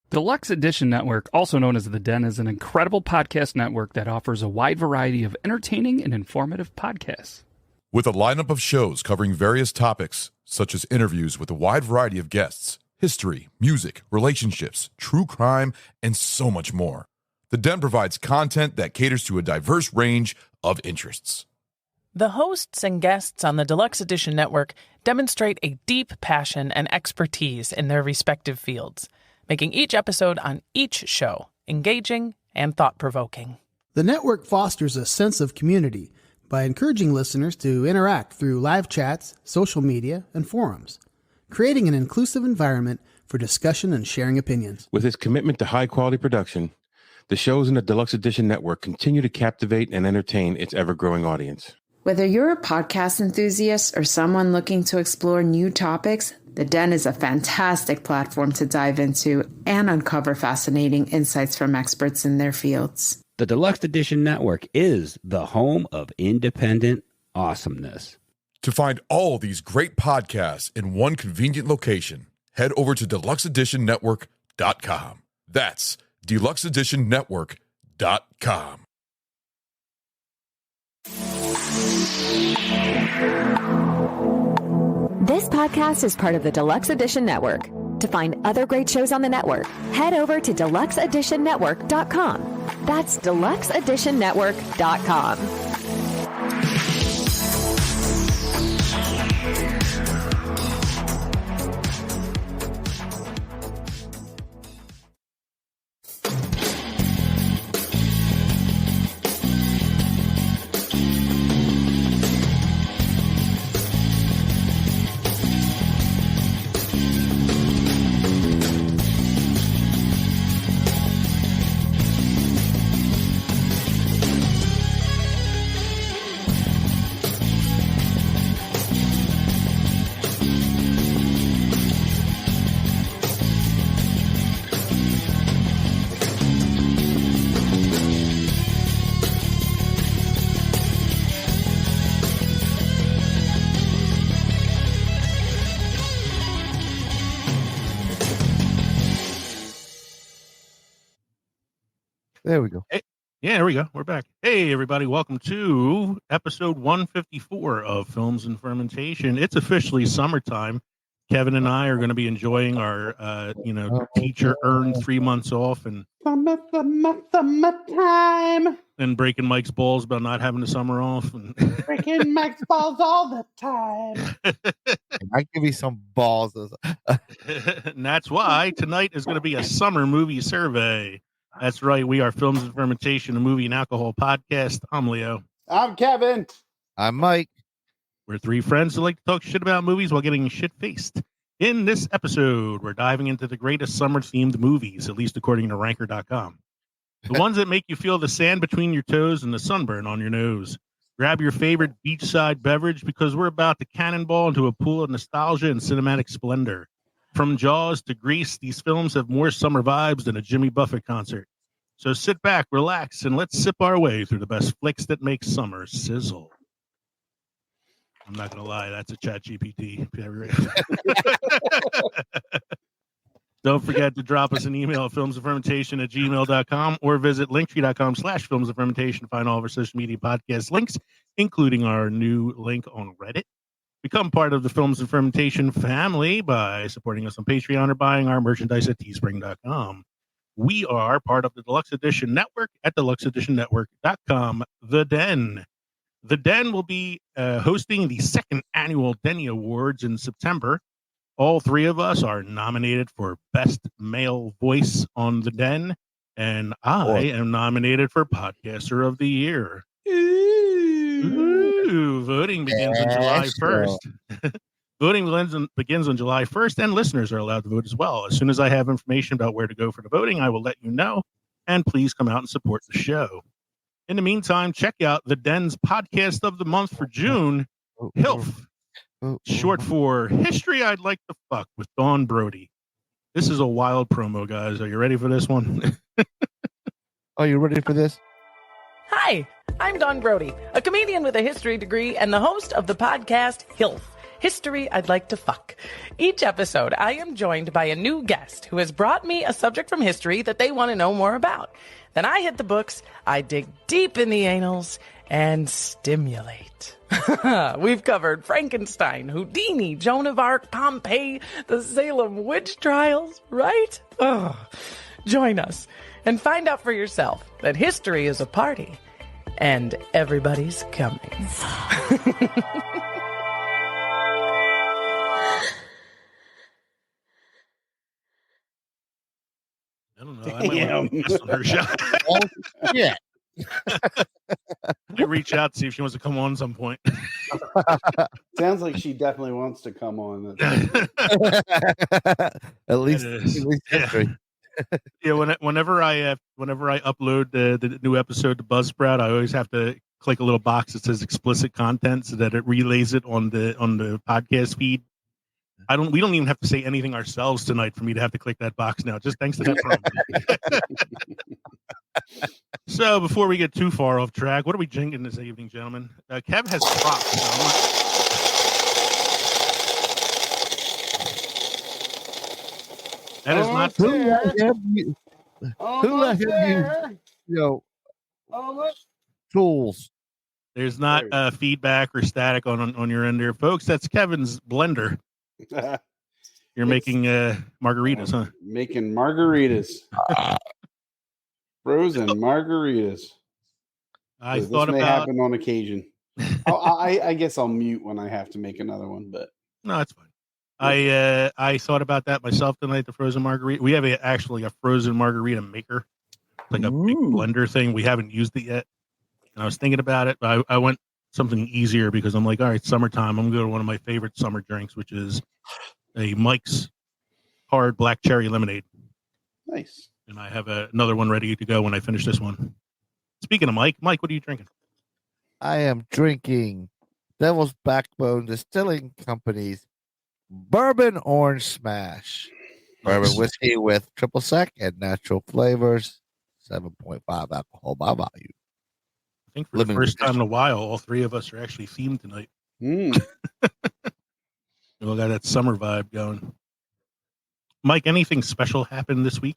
Deluxe Edition Network, also known as The Den, is an incredible podcast network that offers a wide variety of entertaining and informative podcasts. With a lineup of shows covering various topics, such as interviews with a wide variety of guests, history, music, relationships, true crime, and so much more. The Den provides content that caters to a diverse range of interests. The hosts and guests on the Deluxe Edition Network demonstrate a deep passion and expertise in their respective fields, making each episode on each show engaging and thought-provoking. The network fosters a sense of community by encouraging listeners to interact through live chats, social media, and forums, creating an inclusive environment for discussion and sharing opinions. With its commitment to high-quality production, the shows in the Deluxe Edition Network continue to captivate and entertain its ever-growing audience. Whether you're a podcast enthusiast or someone looking to explore new topics, The Den is a fantastic platform to dive into and uncover fascinating insights from experts in their fields. The Deluxe Edition Network is the home of independent awesomeness. To find all these great podcasts in one convenient location, head over to deluxeeditionnetwork.com. That's deluxeeditionnetwork.com. This podcast is part of the Deluxe Edition Network. To find other great shows on the network, head over to deluxeeditionnetwork.com. That's deluxeeditionnetwork.com. There we go. Hey, yeah, there we go. We're back. Hey, everybody. Welcome to episode 154 of Films and Fermentation. It's officially summertime. Kevin and I are going to be enjoying our, teacher-earned 3 months off and Summertime. and breaking Mike's balls about not having the summer off. And Breaking Mike's balls all the time. I give you some balls. and that's why tonight is going to be a summer movie survey. That's right. We are Films and Fermentation, a movie and alcohol podcast. I'm Leo. I'm Kevin. I'm Mike. We're three friends who like to talk shit about movies while getting shit-faced. In this episode, we're diving into the greatest summer-themed movies, at least according to Ranker.com. The ones that make you feel the sand between your toes and the sunburn on your nose. Grab your favorite beachside beverage because we're about to cannonball into a pool of nostalgia and cinematic splendor. From Jaws to Grease, these films have more summer vibes than a Jimmy Buffett concert. So sit back, relax, and let's sip our way through the best flicks that make summer sizzle. I'm not going to lie, that's a chat GPT. Don't forget to drop us an email at filmsoffermentation@gmail.com or visit linktree.com/filmsoffermentation to find all of our social media podcast links, including our new link on Reddit. Become part of the Films and Fermentation family by supporting us on Patreon or buying our merchandise at teespring.com. We are part of the Deluxe Edition Network at deluxeeditionnetwork.com. The Den. The Den will be hosting the second annual Denny Awards in September. All three of us are nominated for Best Male Voice on The Den, and I am nominated for Podcaster of the Year. Ooh, voting begins on July 1st. Voting begins on July 1st, and listeners are allowed to vote as well. As soon as I have information about where to go for the voting, I will let you know, and please come out and support the show. In the meantime, check out the Den's podcast of the month for June, HILF, short for History I'd Like to Fuck with Dawn Brodey. This is a wild promo, guys. Are you ready for this one? Are you ready for this? Hi, I'm Dawn Brodey, a comedian with a history degree and the host of the podcast HILF, History I'd Like to Fuck. Each episode, I am joined by a new guest who has brought me a subject from history that they want to know more about. Then I hit the books, I dig deep in the annals, and stimulate. We've covered Frankenstein, Houdini, Joan of Arc, Pompeii, the Salem witch trials, right? Join us and find out for yourself that history is a party and everybody's coming. I don't know. I might want to guess on her shot. Yeah. I reach out to see if she wants to come on some point. Sounds like she definitely wants to come on. At least history. Yeah. Whenever I upload the new episode to Buzzsprout, I always have to click a little box that says explicit content so that it relays it on the podcast feed. We don't even have to say anything ourselves tonight for me to have to click that box now. Just thanks to that. So before we get too far off track, what are we drinking this evening, gentlemen? Kev has props. That is not. Who let him use, tools? There's not feedback or static on your end there, folks. That's Kevin's blender. You're making margaritas, huh? Making margaritas. Frozen margaritas. I this thought may about happen on occasion. I guess I'll mute when I have to make another one, but no, that's fine. I thought about that myself tonight. The frozen margarita. We have actually a frozen margarita maker, like a big blender thing. We haven't used it yet, and I was thinking about it. But I went something easier because I'm like, all right, summertime. I'm gonna go to one of my favorite summer drinks, which is a Mike's hard black cherry lemonade. Nice. And I have another one ready to go when I finish this one. Speaking of Mike, what are you drinking? I am drinking Devil's Backbone Distilling Company's Bourbon Orange Smash. Bourbon whiskey with triple sec and natural flavors. 7.5 alcohol by volume. I think for the first time in a while, all three of us are actually themed tonight. We all got that summer vibe going. Mike, anything special happened this week?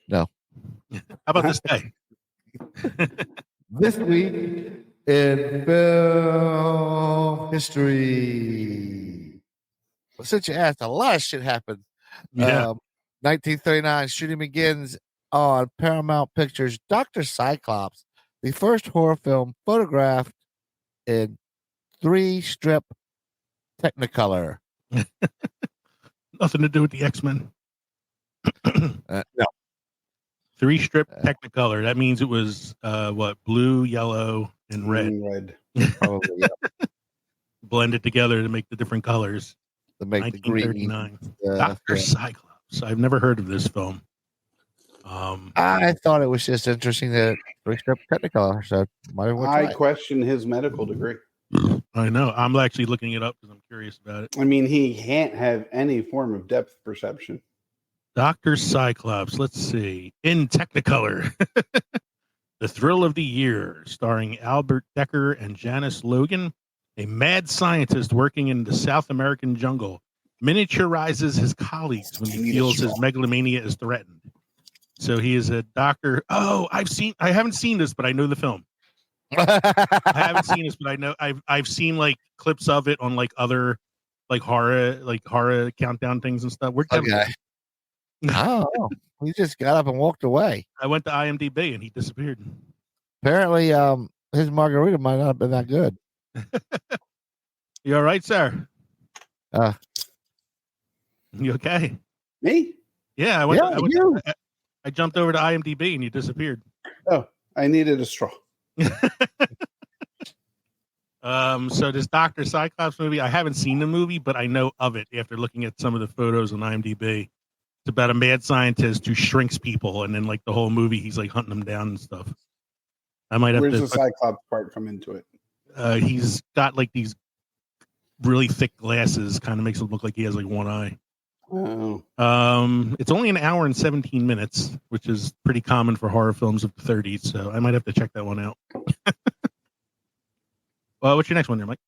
No. How about this day? This week in film history. Well, since you asked, a lot of shit happened. Yeah. 1939, shooting begins on Paramount Pictures' Dr. Cyclops, the first horror film photographed in 3-strip Technicolor. Nothing to do with the X-Men. No. 3-strip Technicolor. That means it was blue, yellow, and red. Probably, yeah. Blended together to make the different colors. To make the green. Dr. Cyclops. I've never heard of this film. I thought it was just interesting that 3-strip Technicolor. So I question his medical degree. I know. I'm actually looking it up because I'm curious about it. I mean, he can't have any form of depth perception. Dr. Cyclops. Let's see. In Technicolor. The Thrill of the Year, starring Albert Decker and Janice Logan, a mad scientist working in the South American jungle, miniaturizes his colleagues when he feels his megalomania is threatened. So he is a doctor. Oh, I haven't seen this, but I know the film. I haven't seen this, but I know I've seen like clips of it on like other horror countdown things and stuff. Where'd Kevin go? Oh, he just got up and walked away. I went to IMDb and he disappeared. Apparently, his margarita might not have been that good. You all right, sir? You okay? Me? Yeah, I jumped over to IMDb and you disappeared. Oh, I needed a straw. So this Dr. Cyclops movie, I haven't seen the movie, but I know of it after looking at some of the photos on IMDb. It's about a mad scientist who shrinks people, and then like the whole movie, he's like hunting them down and stuff. I might have Where's the Cyclops part come into it? He's got like these really thick glasses, kind of makes it look like he has like one eye. Oh. It's only an hour and 17 minutes, which is pretty common for horror films of the 30s, so I might have to check that one out. Well, what's your next one there, Mike?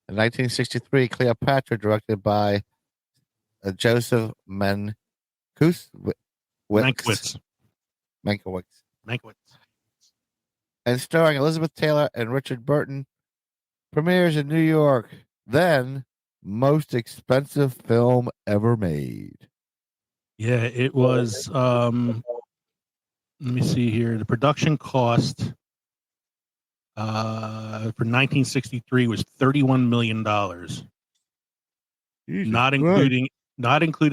In 1963, Cleopatra, directed by Joseph Mankiewicz. And starring Elizabeth Taylor and Richard Burton, premieres in New York. Then, most expensive film ever made. Yeah, it was. Let me see here. The production cost for 1963 was $31 million, not including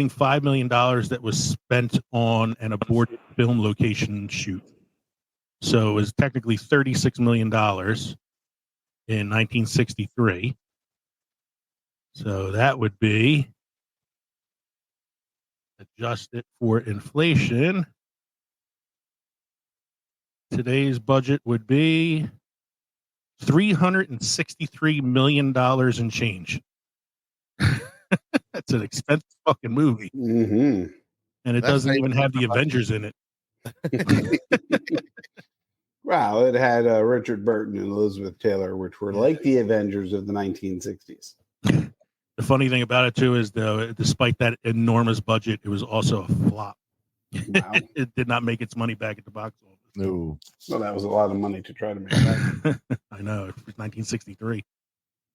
$5 million that was spent on an aborted film location shoot. So it was technically $36 million in 1963. So that would be, adjusted for inflation, today's budget would be $363 million in change. That's an expensive fucking movie. Mm-hmm. And it doesn't even have the Avengers in it. Wow, it had Richard Burton and Elizabeth Taylor, which were like the Avengers of the 1960s. The funny thing about it, too, is despite that enormous budget, it was also a flop. Wow. It did not make its money back at the box office. No. Well, that was a lot of money to try to make back. I know. It was 1963.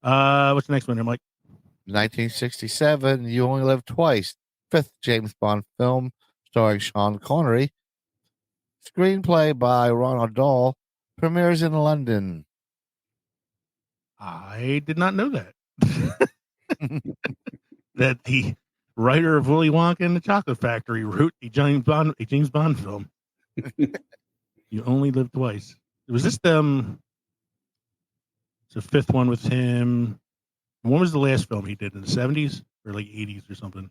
What's the next one there, Mike? 1967, You Only Live Twice, fifth James Bond film starring Sean Connery. Screenplay by Ronald Dahl, premieres in London. I did not know that. That the writer of Willy Wonka and the Chocolate Factory wrote a James Bond film. You Only Live Twice. Was this the fifth one with him? When was the last film he did, in the 70s or like 80s or something?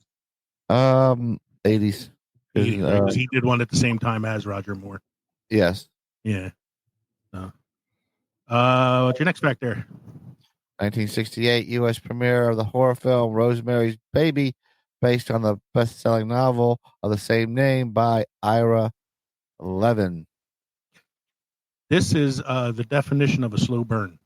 80s. 80s, right? 'Cause he did one at the same time as Roger Moore. Yes. Yeah. So, what's your next fact there? 1968 U.S. premiere of the horror film Rosemary's Baby, based on the best-selling novel of the same name by Ira Levin. This is the definition of a slow burn.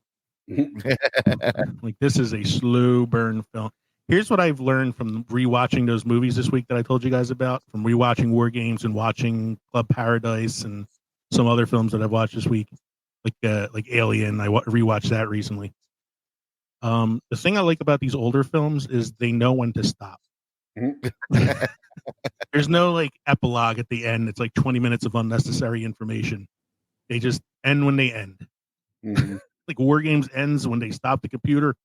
Like, this is a slow burn film. Here's what I've learned from rewatching those movies this week that I told you guys about, from rewatching War Games and watching Club Paradise and some other films that I've watched this week, like Alien. I rewatched that recently. The thing I like about these older films is they know when to stop. There's no like epilogue at the end. It's like 20 minutes of unnecessary information. They just end when they end. Mm-hmm. Like War Games ends when they stop the computer.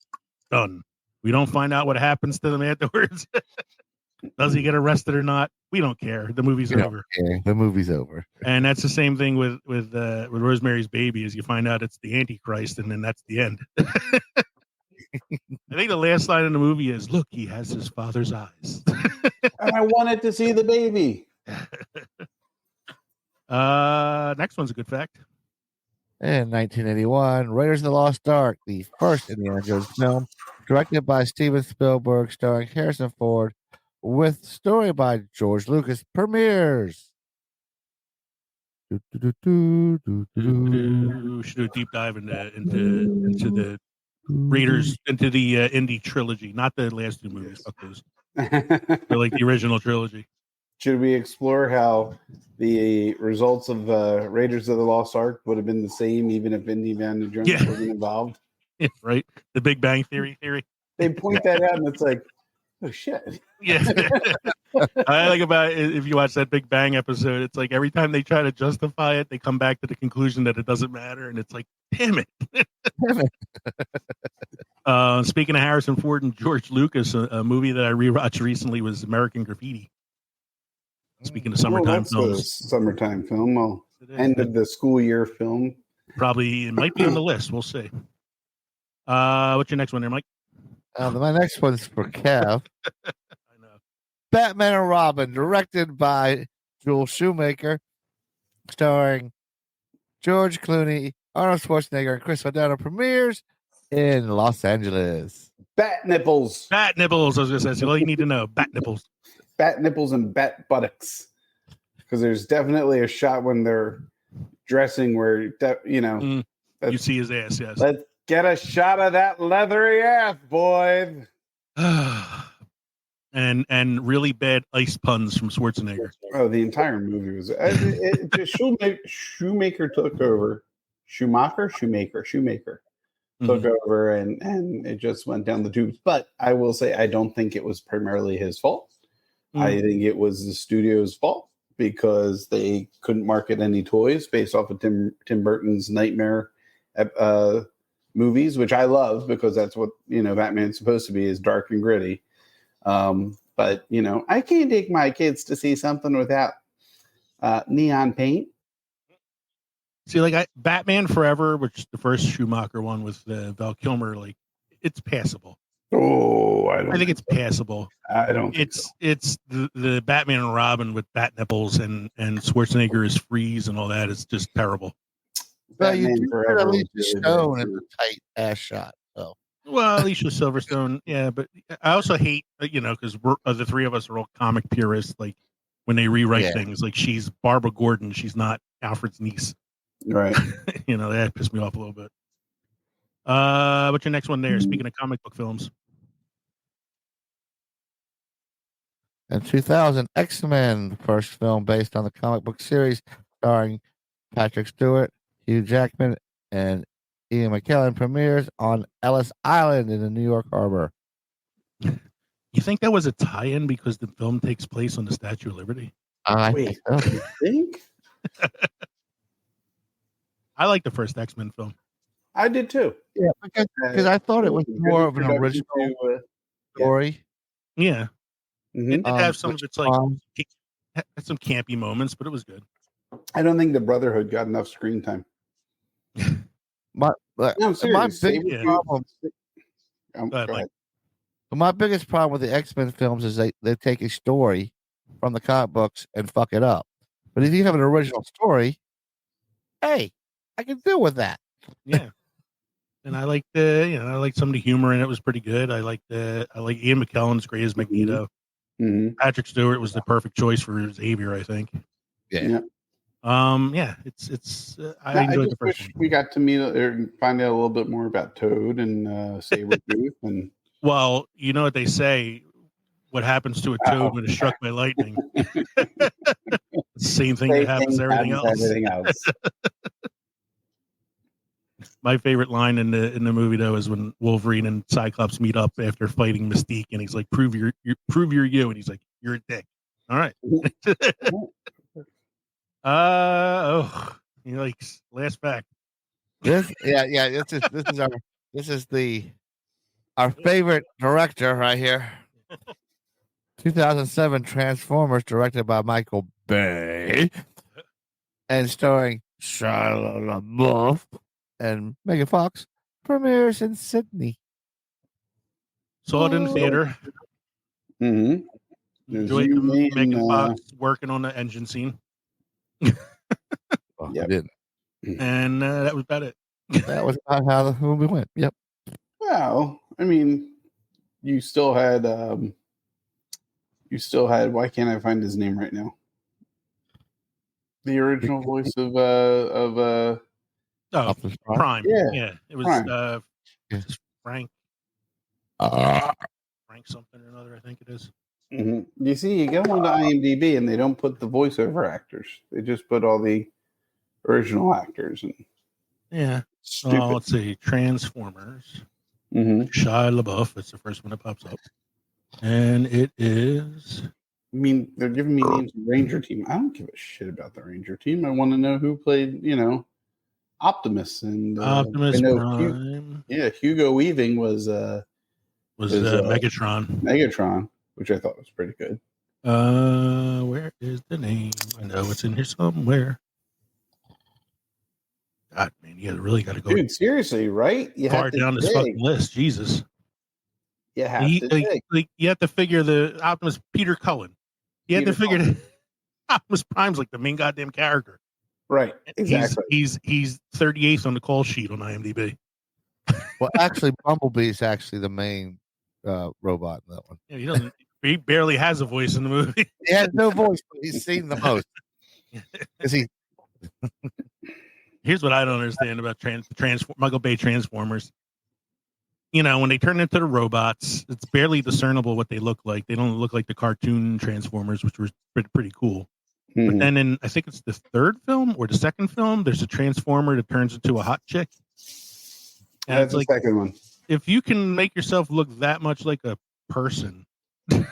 Done. We don't find out what happens to them afterwards. Does he get arrested or not? We don't care. The movie's over. The movie's over. And that's the same thing with Rosemary's Baby. Is you find out it's the Antichrist, and then that's the end. I think the last line in the movie is, "Look, he has his father's eyes." And I wanted to see the baby. Next one's a good fact. In 1981, Raiders of the Lost Ark, the first Indiana Jones film, directed by Steven Spielberg, starring Harrison Ford, with story by George Lucas, premieres. We should do a deep dive into the Raiders, into the Indy trilogy, not the last two movies. Fuck those. They're like the original trilogy. Should we explore how the results of Raiders of the Lost Ark would have been the same even if Indiana Jones wasn't involved? Yeah, right. The Big Bang Theory. They point that out, and it's like, oh shit. Yeah. I like about it, if you watch that Big Bang episode, it's like every time they try to justify it, they come back to the conclusion that it doesn't matter, and it's like, damn it. Speaking of Harrison Ford and George Lucas, a movie that I rewatched recently was American Graffiti. Speaking of summertime films, summertime film. Well, end of the school year film. Probably it might be on the list. We'll see. What's your next one there, Mike? My next one's for Kev. I know. Batman and Robin, directed by Joel Schumacher, starring George Clooney, Arnold Schwarzenegger, and Chris O'Donnell, premieres in Los Angeles. Bat nipples. Bat nipples. I was going to say, all you need to know. Bat nipples. Bat nipples and bat buttocks. Because there's definitely a shot when they're dressing where, you see his ass, yes. Get a shot of that leathery ass, boy. and really bad ice puns from Schwarzenegger. Oh, the entire movie was Shoemaker took over. Schumacher took over, and it just went down the tubes. But I will say, I don't think it was primarily his fault. I think it was the studio's fault because they couldn't market any toys based off of Tim Burton's Nightmare movies, which I love because that's what Batman's supposed to be, is dark and gritty. But I can't take my kids to see something without neon paint. See, like Batman Forever, which is the first Schumacher one with Val Kilmer, like it's passable. Oh, I think it's passable. I don't. It's the Batman and Robin with bat nipples and Schwarzenegger is Freeze and all that is just terrible. Well, you do put Alicia Stone in a tight ass shot. So. Well, Alicia Silverstone, yeah, but I also hate, because the three of us are all comic purists. Like when they rewrite things, like she's Barbara Gordon, she's not Alfred's niece, right? That pissed me off a little bit. What's your next one there? Speaking of comic book films, in 2000, X-Men, the first film based on the comic book series, starring Patrick Stewart, Hugh Jackman, and Ian McKellen, premieres on Ellis Island in the New York Harbor. You think that was a tie-in because the film takes place on the Statue of Liberty? Wait, you think? I like the first X-Men film. I did too. Yeah, because I thought it was more of an original story. Yeah. Mm-hmm. It did have some of its had some campy moments, but it was good. I don't think the Brotherhood got enough screen time. My biggest problem with the X-Men films is they take a story from the comic books and fuck it up. But if you have an original story, hey, I can deal with that. Yeah. And I like I like some of the humor in it was pretty good. I like Ian McKellen's great as Magneto. Mm-hmm. Patrick Stewart was the perfect choice for Xavier, I think. Yeah. It's I enjoyed the first one. We got to meet or find out a little bit more about Toad and Sabretooth and. Well, you know what they say. What happens to a toad when it's struck by lightning? Same thing that happens to everything else. My favorite line in the movie though is when Wolverine and Cyclops meet up after fighting Mystique, and he's like, "Prove you're you," and he's like, "You're a dick." All right. He likes last fact. This is our favorite director right here. 2007 Transformers, directed by Michael Bay and starring Shia LaBeouf and Megan Fox, premieres in Sydney. Saw it in the theater. Mm-hmm. Enjoyed Megan Fox working on the engine scene. I didn't. And that was about it. That was about how the movie went. Yep. Well, I mean, you still had. Why can't I find his name right now? The original voice of Prime. Yeah. It was just Frank. Frank something or another, I think it is. Mm-hmm. You see, you go on to IMDb and they don't put the voiceover actors. They just put all the original actors. And let's see. Transformers. Mm-hmm. Shia LaBeouf. That's the first one that pops up. And it is. I mean, they're giving me names of Ranger Team. I don't give a shit about the Ranger Team. I want to know who played, Optimus and Optimus Prime. Hugo Weaving was Megatron. Megatron, which I thought was pretty good. Where is the name? I know it's in here somewhere. God, man, you really got to go. Dude, seriously, right? You far down this fucking list, Jesus. You have to figure the Optimus Peter Cullen. You have to figure that Optimus Prime's like the main goddamn character. Right. Exactly. He's 38th on the call sheet on IMDb. Well, actually, Bumblebee is actually the main robot in that one. Yeah, he doesn't. He barely has a voice in the movie. He has no voice, but he's seen the most. Here's what I don't understand about Michael Bay Transformers. You know, when they turn into the robots, it's barely discernible what they look like. They don't look like the cartoon Transformers, which were pretty cool. Mm-hmm. But then I think it's the third film or the second film, there's a Transformer that turns into a hot chick. And that's the second one. If you can make yourself look that much like a person, why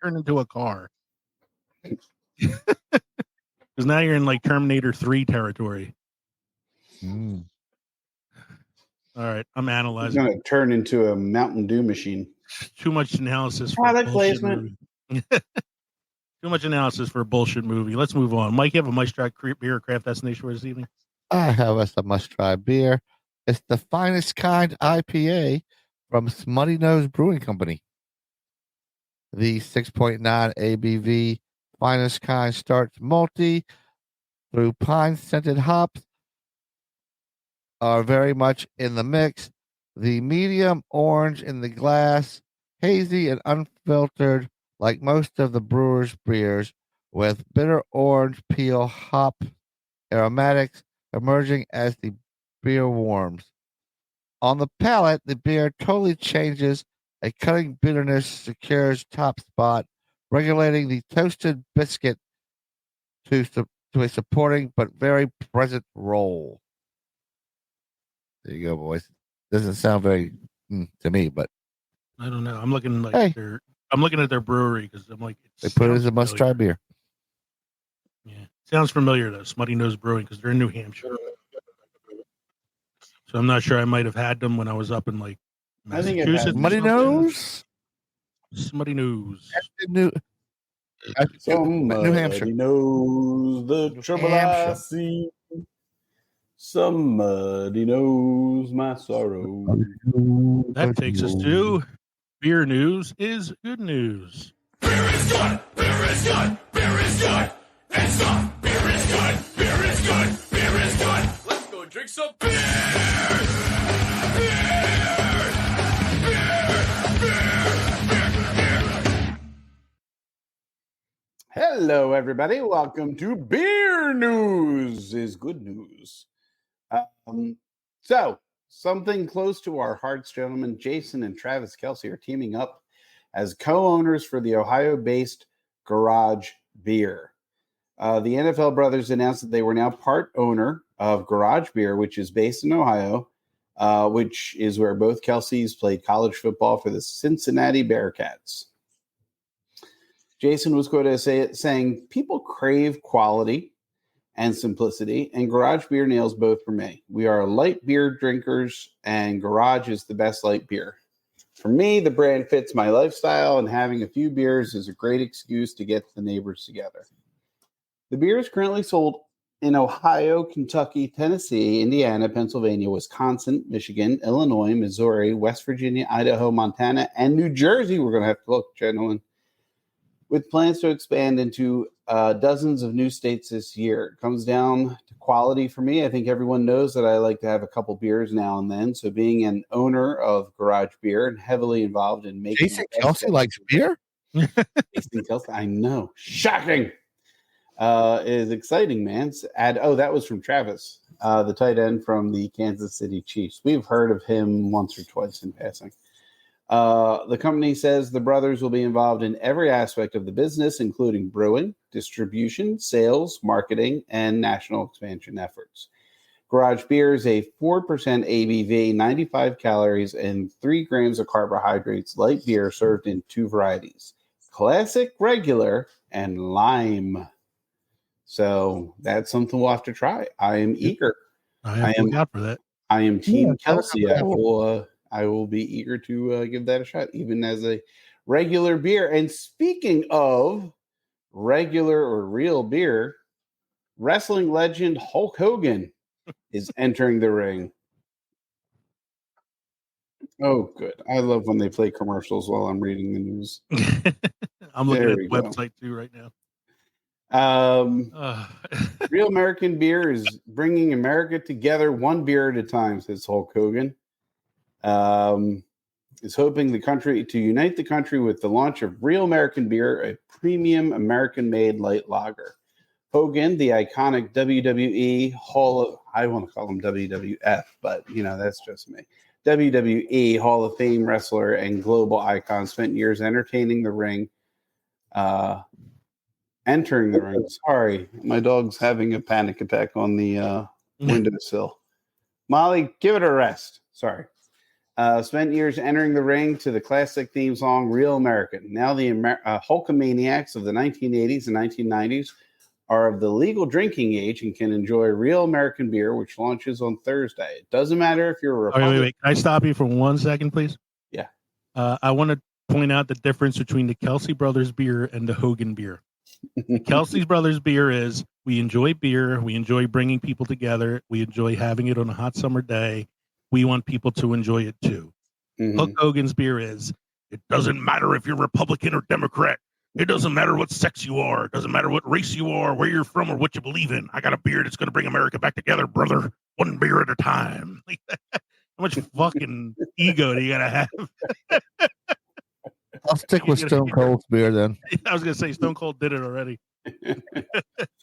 turn into a car? Because now you're in like Terminator 3 territory. All right, I'm analyzing. It's going to turn into a Mountain Dew machine. Too much analysis for product a bullshit placement. movie. Too much analysis for a bullshit movie. Let's move on. Mike, you have a must-try beer or craft destination for this evening? I have us a must-try beer. It's the Finest Kind IPA from Smutty Nose Brewing Company. The 6.9 ABV Finest Kind starts malty through pine-scented hops are very much in the mix. The medium orange in the glass, hazy and unfiltered like most of the brewer's beers, with bitter orange peel hop aromatics emerging as the beer warms. On the palate, the beer totally changes. A cutting bitterness secures top spot, regulating the toasted biscuit to a supporting but very present role. There you go, boys. Doesn't sound very to me, but I don't know. I'm looking like I'm looking at their brewery because I'm like, they put it as a must-try beer. Yeah, sounds familiar though. Smutty Nose Brewing because they're in New Hampshire. So I'm not sure. I might have had them when I was up in like Massachusetts. Smutty Nose. Smutty Nose. New Hampshire. Knows the trouble I see. Somebody knows my sorrow. That takes us to beer news is good news. Beer is good. Beer is good. Beer is good. And stuff. Beer is good. Beer is good. Beer is good. Let's go drink some beer. Hello, everybody. Welcome to Beer News is Good News. So, something close to our hearts, gentlemen. Jason and Travis Kelsey are teaming up as co-owners for the Ohio-based Garage Beer. The NFL brothers announced that they were now part owner of Garage Beer, which is based in Ohio, which is where both Kelseys played college football for the Cincinnati Bearcats. Jason was quoted as saying, "People crave quality and simplicity, and Garage Beer nails both for me. We are light beer drinkers, and Garage is the best light beer. For me, the brand fits my lifestyle, and having a few beers is a great excuse to get the neighbors together." The beer is currently sold in Ohio, Kentucky, Tennessee, Indiana, Pennsylvania, Wisconsin, Michigan, Illinois, Missouri, West Virginia, Idaho, Montana, and New Jersey. We're going to have to look, gentlemen, with plans to expand into dozens of new states this year. It comes down to quality for me. I think everyone knows that I like to have a couple beers now and then. So being an owner of Garage Beer and heavily involved in making... Jason Kelsey likes beer? Jason Kelsey, I know. Shocking! Is exciting, man. That was from Travis, the tight end from the Kansas City Chiefs. We've heard of him once or twice in passing. The company says the brothers will be involved in every aspect of the business, including brewing, distribution, sales, marketing, and national expansion efforts. Garage Beer is a 4% ABV, 95 calories, and 3 grams of carbohydrates light beer served in 2 varieties, classic, regular, and lime. So that's something we'll have to try. I am eager. I am out for that. I am Team Kelsey. I will be eager to give that a shot, even as a regular beer. And speaking of regular or real beer, wrestling legend Hulk Hogan is entering the ring. Oh, good. I love when they play commercials while I'm reading the news. I'm looking at the website too right now. Real American Beer is bringing America together one beer at a time, says Hulk Hogan. Is hoping the country to unite the country with the launch of Real American Beer, a premium American-made light lager. Hogan, the iconic WWE Hall of, I want to call him WWF, but that's just me. WWE Hall of Fame wrestler and global icon, spent years entering the ring. Sorry, my dog's having a panic attack on the windowsill. Molly, give it a rest. Sorry. Spent years entering the ring to the classic theme song Real American. Now the Hulkamaniacs of the 1980s and 1990s are of the legal drinking age and can enjoy Real American beer, which launches on Thursday. It doesn't matter if you're a Republican. Wait. Can I stop you for 1 second, please? Yeah. I want to point out the difference between the Kelsey Brothers beer and the Hogan beer. Kelsey Brothers beer is, we enjoy beer. We enjoy bringing people together. We enjoy having it on a hot summer day. We want people to enjoy it too. Mm-hmm. Hulk Hogan's beer is, it doesn't matter if you're Republican or Democrat. It doesn't matter what sex you are. It doesn't matter what race you are, where you're from, or what you believe in. I got a beer that's going to bring America back together, brother. One beer at a time. How much fucking ego do you got to have? I'll stick with Stone Cold's beer then. I was going to say Stone Cold did it already.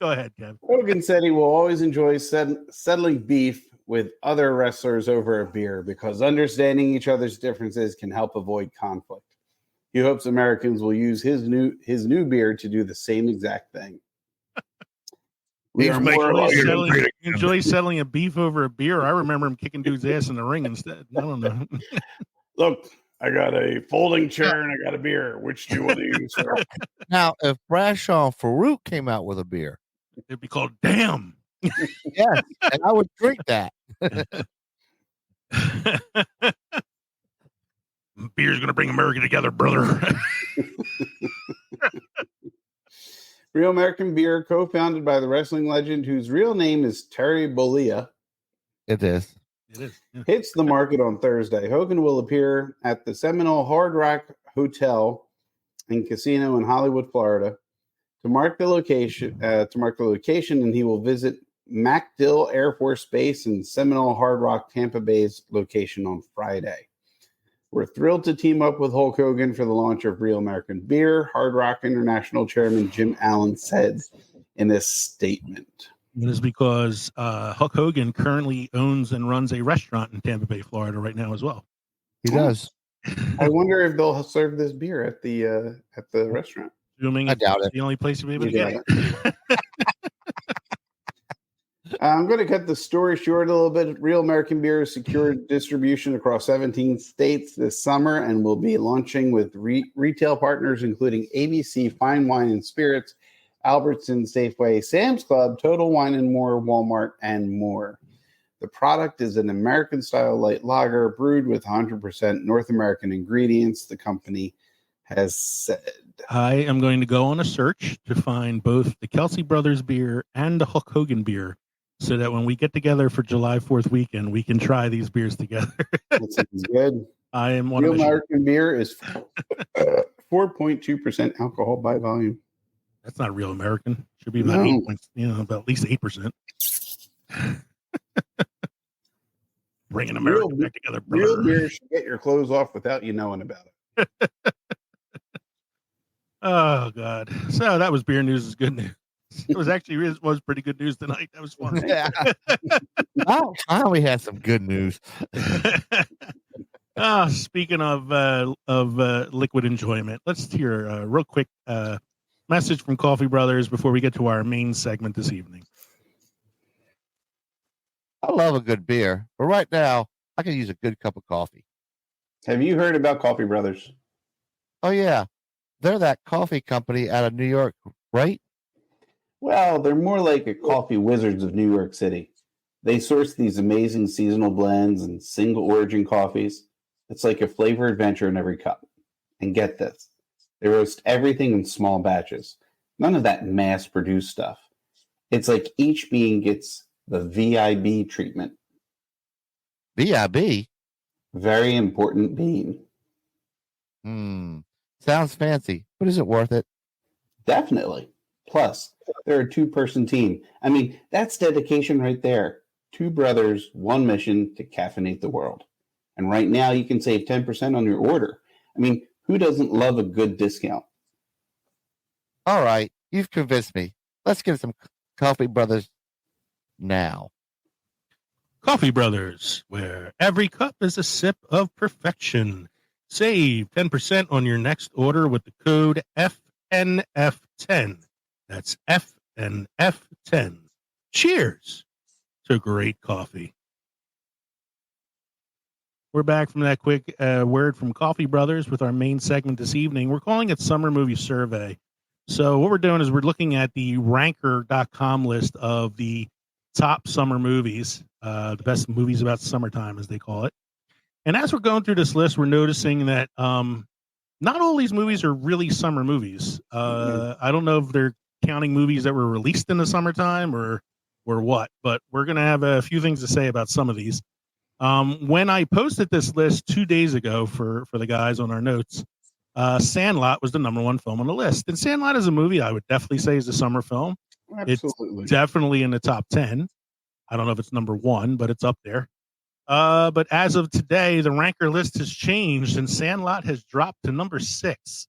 Go ahead, Kev. Hogan said he will always enjoy settling beef with other wrestlers over a beer because understanding each other's differences can help avoid conflict. He hopes Americans will use his new beer to do the same exact thing. Enjoy settling a beef over a beer. I remember him kicking dude's ass in the ring instead. I don't know. Look, I got a folding chair and I got a beer. Which do you want to use? Sir? Now, if Bradshaw Farouk came out with a beer, it'd be called Damn. Yes, and I would drink that. Beer's going to bring America together, brother. Real American Beer, co-founded by the wrestling legend whose real name is Terry Bollea. It is. Yeah. Hits the market on Thursday. Hogan will appear at the Seminole Hard Rock Hotel and Casino in Hollywood, Florida, to mark the location. And he will visit MacDill Air Force Base and Seminole Hard Rock Tampa Bay's location on Friday. We're thrilled to team up with Hulk Hogan for the launch of Real American Beer, Hard Rock International Chairman Jim Allen said in a statement. It is because Hulk Hogan currently owns and runs a restaurant in Tampa Bay, Florida right now as well. He does. I wonder if they'll serve this beer at the restaurant. Assuming I doubt it. The only place you'll be able to get it. I'm going to cut the story short a little bit. Real American Beer has secured distribution across 17 states this summer and will be launching with retail partners including ABC, Fine Wine and Spirits, Albertsons, Safeway, Sam's Club, Total Wine and More, Walmart, and more. The product is an American-style light lager brewed with 100% North American ingredients, the company has said. I am going to go on a search to find both the Kelsey Brothers beer and the Hulk Hogan beer so that when we get together for July 4th weekend, we can try these beers together. That sounds good. I am one Real of the American Beer is 4.2% alcohol by volume. That's not real American. Should be about 8 points, about at least 8%. Bringing America back together, brother. Real beer should get your clothes off without you knowing about it. Oh God! So that was beer news. Is good news. It was pretty good news tonight. That was fun. Yeah. I only had some good news. Speaking of liquid enjoyment, let's hear a real quick message from Coffee Brothers before we get to our main segment this evening. I love a good beer, but right now I can use a good cup of coffee. Have you heard about Coffee Brothers? Oh yeah, they're that coffee company out of New York, right? Well, they're more like a coffee wizards of New York City. They source these amazing seasonal blends and single origin coffees. It's like a flavor adventure in every cup. And get this, they roast everything in small batches. None of that mass-produced stuff. It's like each bean gets the VIB treatment. VIB? Very important bean. Sounds fancy, but is it worth it? Definitely. Plus, they're a two-person team. I mean, that's dedication right there. Two brothers, one mission to caffeinate the world. And right now, you can save 10% on your order. I mean, who doesn't love a good discount? All right, you've convinced me. Let's get some Coffee Brothers now. Coffee Brothers, where every cup is a sip of perfection. Save 10% on your next order with the code FNF10. That's FNF10. Cheers to great coffee. We're back from that quick word from Coffee Brothers with our main segment this evening. We're calling it Summer Movie Survey. So what we're doing is we're looking at the ranker.com list of the top summer movies, the best movies about summertime, as they call it. And as we're going through this list, we're noticing that not all these movies are really summer movies. I don't know if they're counting movies that were released in the summertime or what, but we're going to have a few things to say about some of these. When I posted this list 2 days ago for the guys on our notes, Sandlot was the number one film on the list. And Sandlot is a movie I would definitely say is a summer film. Absolutely. It's definitely in the top 10. I don't know if it's number one, but it's up there. But as of today, the ranker list has changed and Sandlot has dropped to number 6.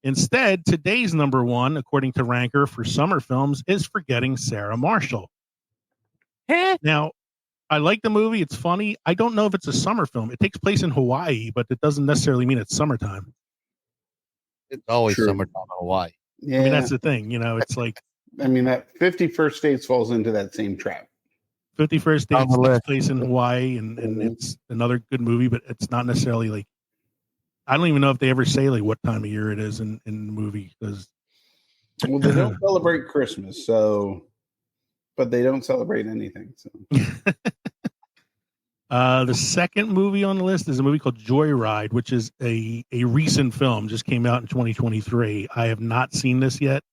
Instead, today's number one, according to Ranker for summer films, is Forgetting Sarah Marshall. Now, I like the movie. It's funny. I don't know if it's a summer film. It takes place in Hawaii, but it doesn't necessarily mean it's summertime. It's always summertime in Hawaii. Yeah. I mean, that's the thing. You know, it's like... I mean, that 51st Dates falls into that same trap. 51st Dates takes place in Hawaii, and it's another good movie, but it's not necessarily like... I don't even know if they ever say like what time of year it is in the movie. Because well, they don't celebrate Christmas, so... But they don't celebrate anything. So. The second movie on the list is a movie called Joyride, which is a recent film, just came out in 2023. I have not seen this yet.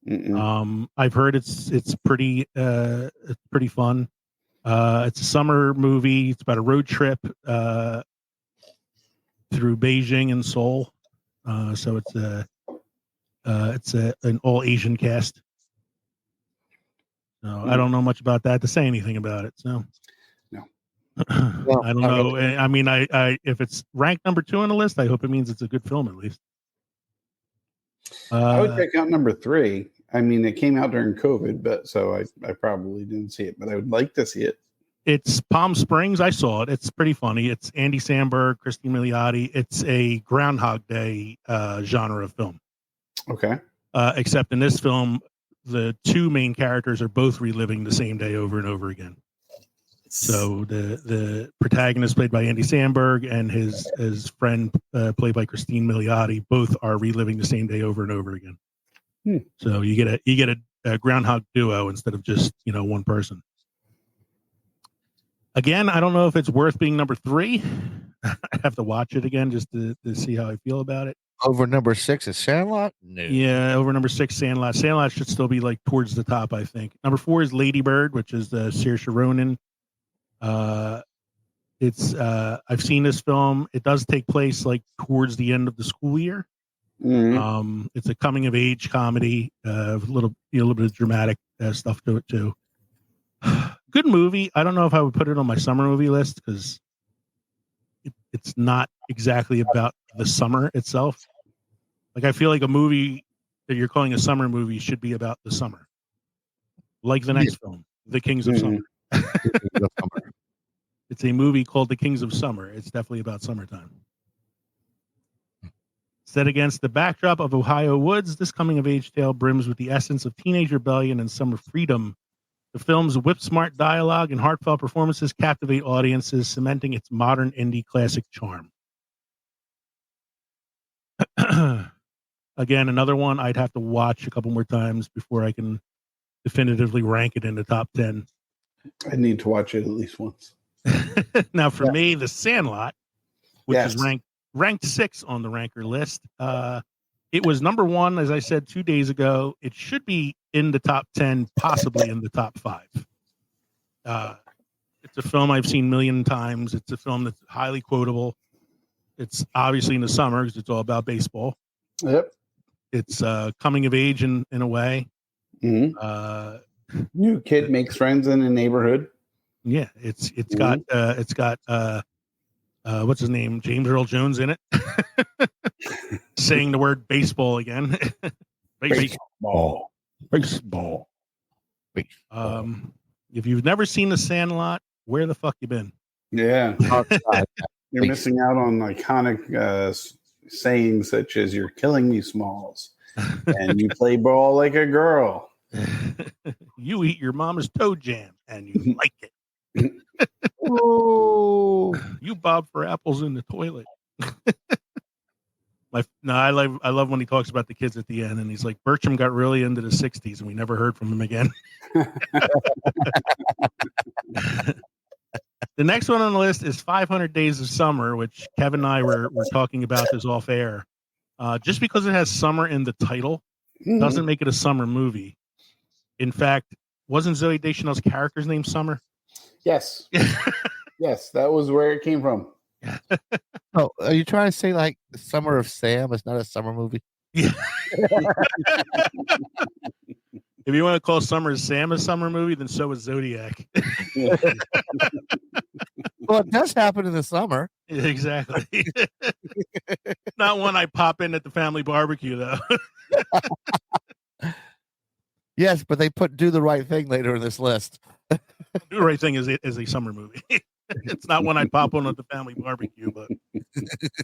I've heard it's pretty fun. It's a summer movie. It's about a road trip through Beijing and Seoul. So it's an all Asian cast. So I don't know much about that to say anything about it. So no, I don't know. I mean, I if it's ranked number 2 on the list, I hope it means it's a good film at least. I would check out number 3. I mean, it came out during COVID, but so I probably didn't see it, but I would like to see it. It's Palm Springs. I saw it. It's pretty funny. It's Andy Samberg, Christine Milioti. It's a Groundhog Day genre of film. Okay. Except in this film, the two main characters are both reliving the same day over and over again. So the protagonist, played by Andy Samberg, and his friend, played by Christine Milioti, both are reliving the same day over and over again. So you get a groundhog duo instead of just one person. Again, I don't know if it's worth being number 3. I have to watch it again just to see how I feel about it. Over number 6 is Sandlot? No. Yeah, over number 6, Sandlot. Sandlot should still be like towards the top, I think. Number 4 is Lady Bird, which is Saoirse Ronan. I've seen this film. It does take place like towards the end of the school year. It's a coming of age comedy, a little bit of dramatic stuff to it too. Good movie. I don't know if I would put it on my summer movie list because it's not exactly about the summer itself. Like I feel like a movie that you're calling a summer movie should be about the summer, like the next film, The Kings of Summer. It's a movie called The Kings of Summer. It's definitely about summertime. Set against the backdrop of Ohio woods, this coming-of-age tale brims with the essence of teenage rebellion and summer freedom. The film's whip-smart dialogue and heartfelt performances captivate audiences, cementing its modern indie classic charm. Again, another one I'd have to watch a couple more times before I can definitively rank it in the top 10. I need to watch it at least once. Now, for me, The Sandlot, which is ranked 6 on the ranker list. It was number 1, as I said 2 days ago. It should be in the top 10, possibly in the top 5. It's a film I've seen a million times. It's a film that's highly quotable. It's obviously in the summer because it's all about baseball. Yep. It's coming of age in a way. New kid makes friends in a neighborhood. Yeah, it's got what's his name, James Earl Jones in it, saying the word baseball again. Baseball. If you've never seen The Sandlot, where the fuck you been? Yeah. You're missing out on iconic sayings such as "You're killing me, Smalls," and "You play ball like a girl." You eat your mama's toe jam, and you like it. Oh, you bob for apples in the toilet. I love when he talks about the kids at the end, and he's like, Bertram got really into the '60s, and we never heard from him again. The next one on the list is 500 Days of Summer, which Kevin and I were talking about this off air. Just because it has summer in the title doesn't make it a summer movie. In fact, wasn't Zooey Deschanel's character's name Summer? Yes. Yes, that was where it came from. Oh, are you trying to say like the Summer of Sam is not a summer movie? Yeah. If you want to call Summer of Sam a summer movie, then so is Zodiac. Well, it does happen in the summer. Exactly. Not one I pop in at the family barbecue, though. Yes, but they put Do the Right Thing later in this list. Do the Right Thing is a summer movie. It's not one I'd pop on at the family barbecue, but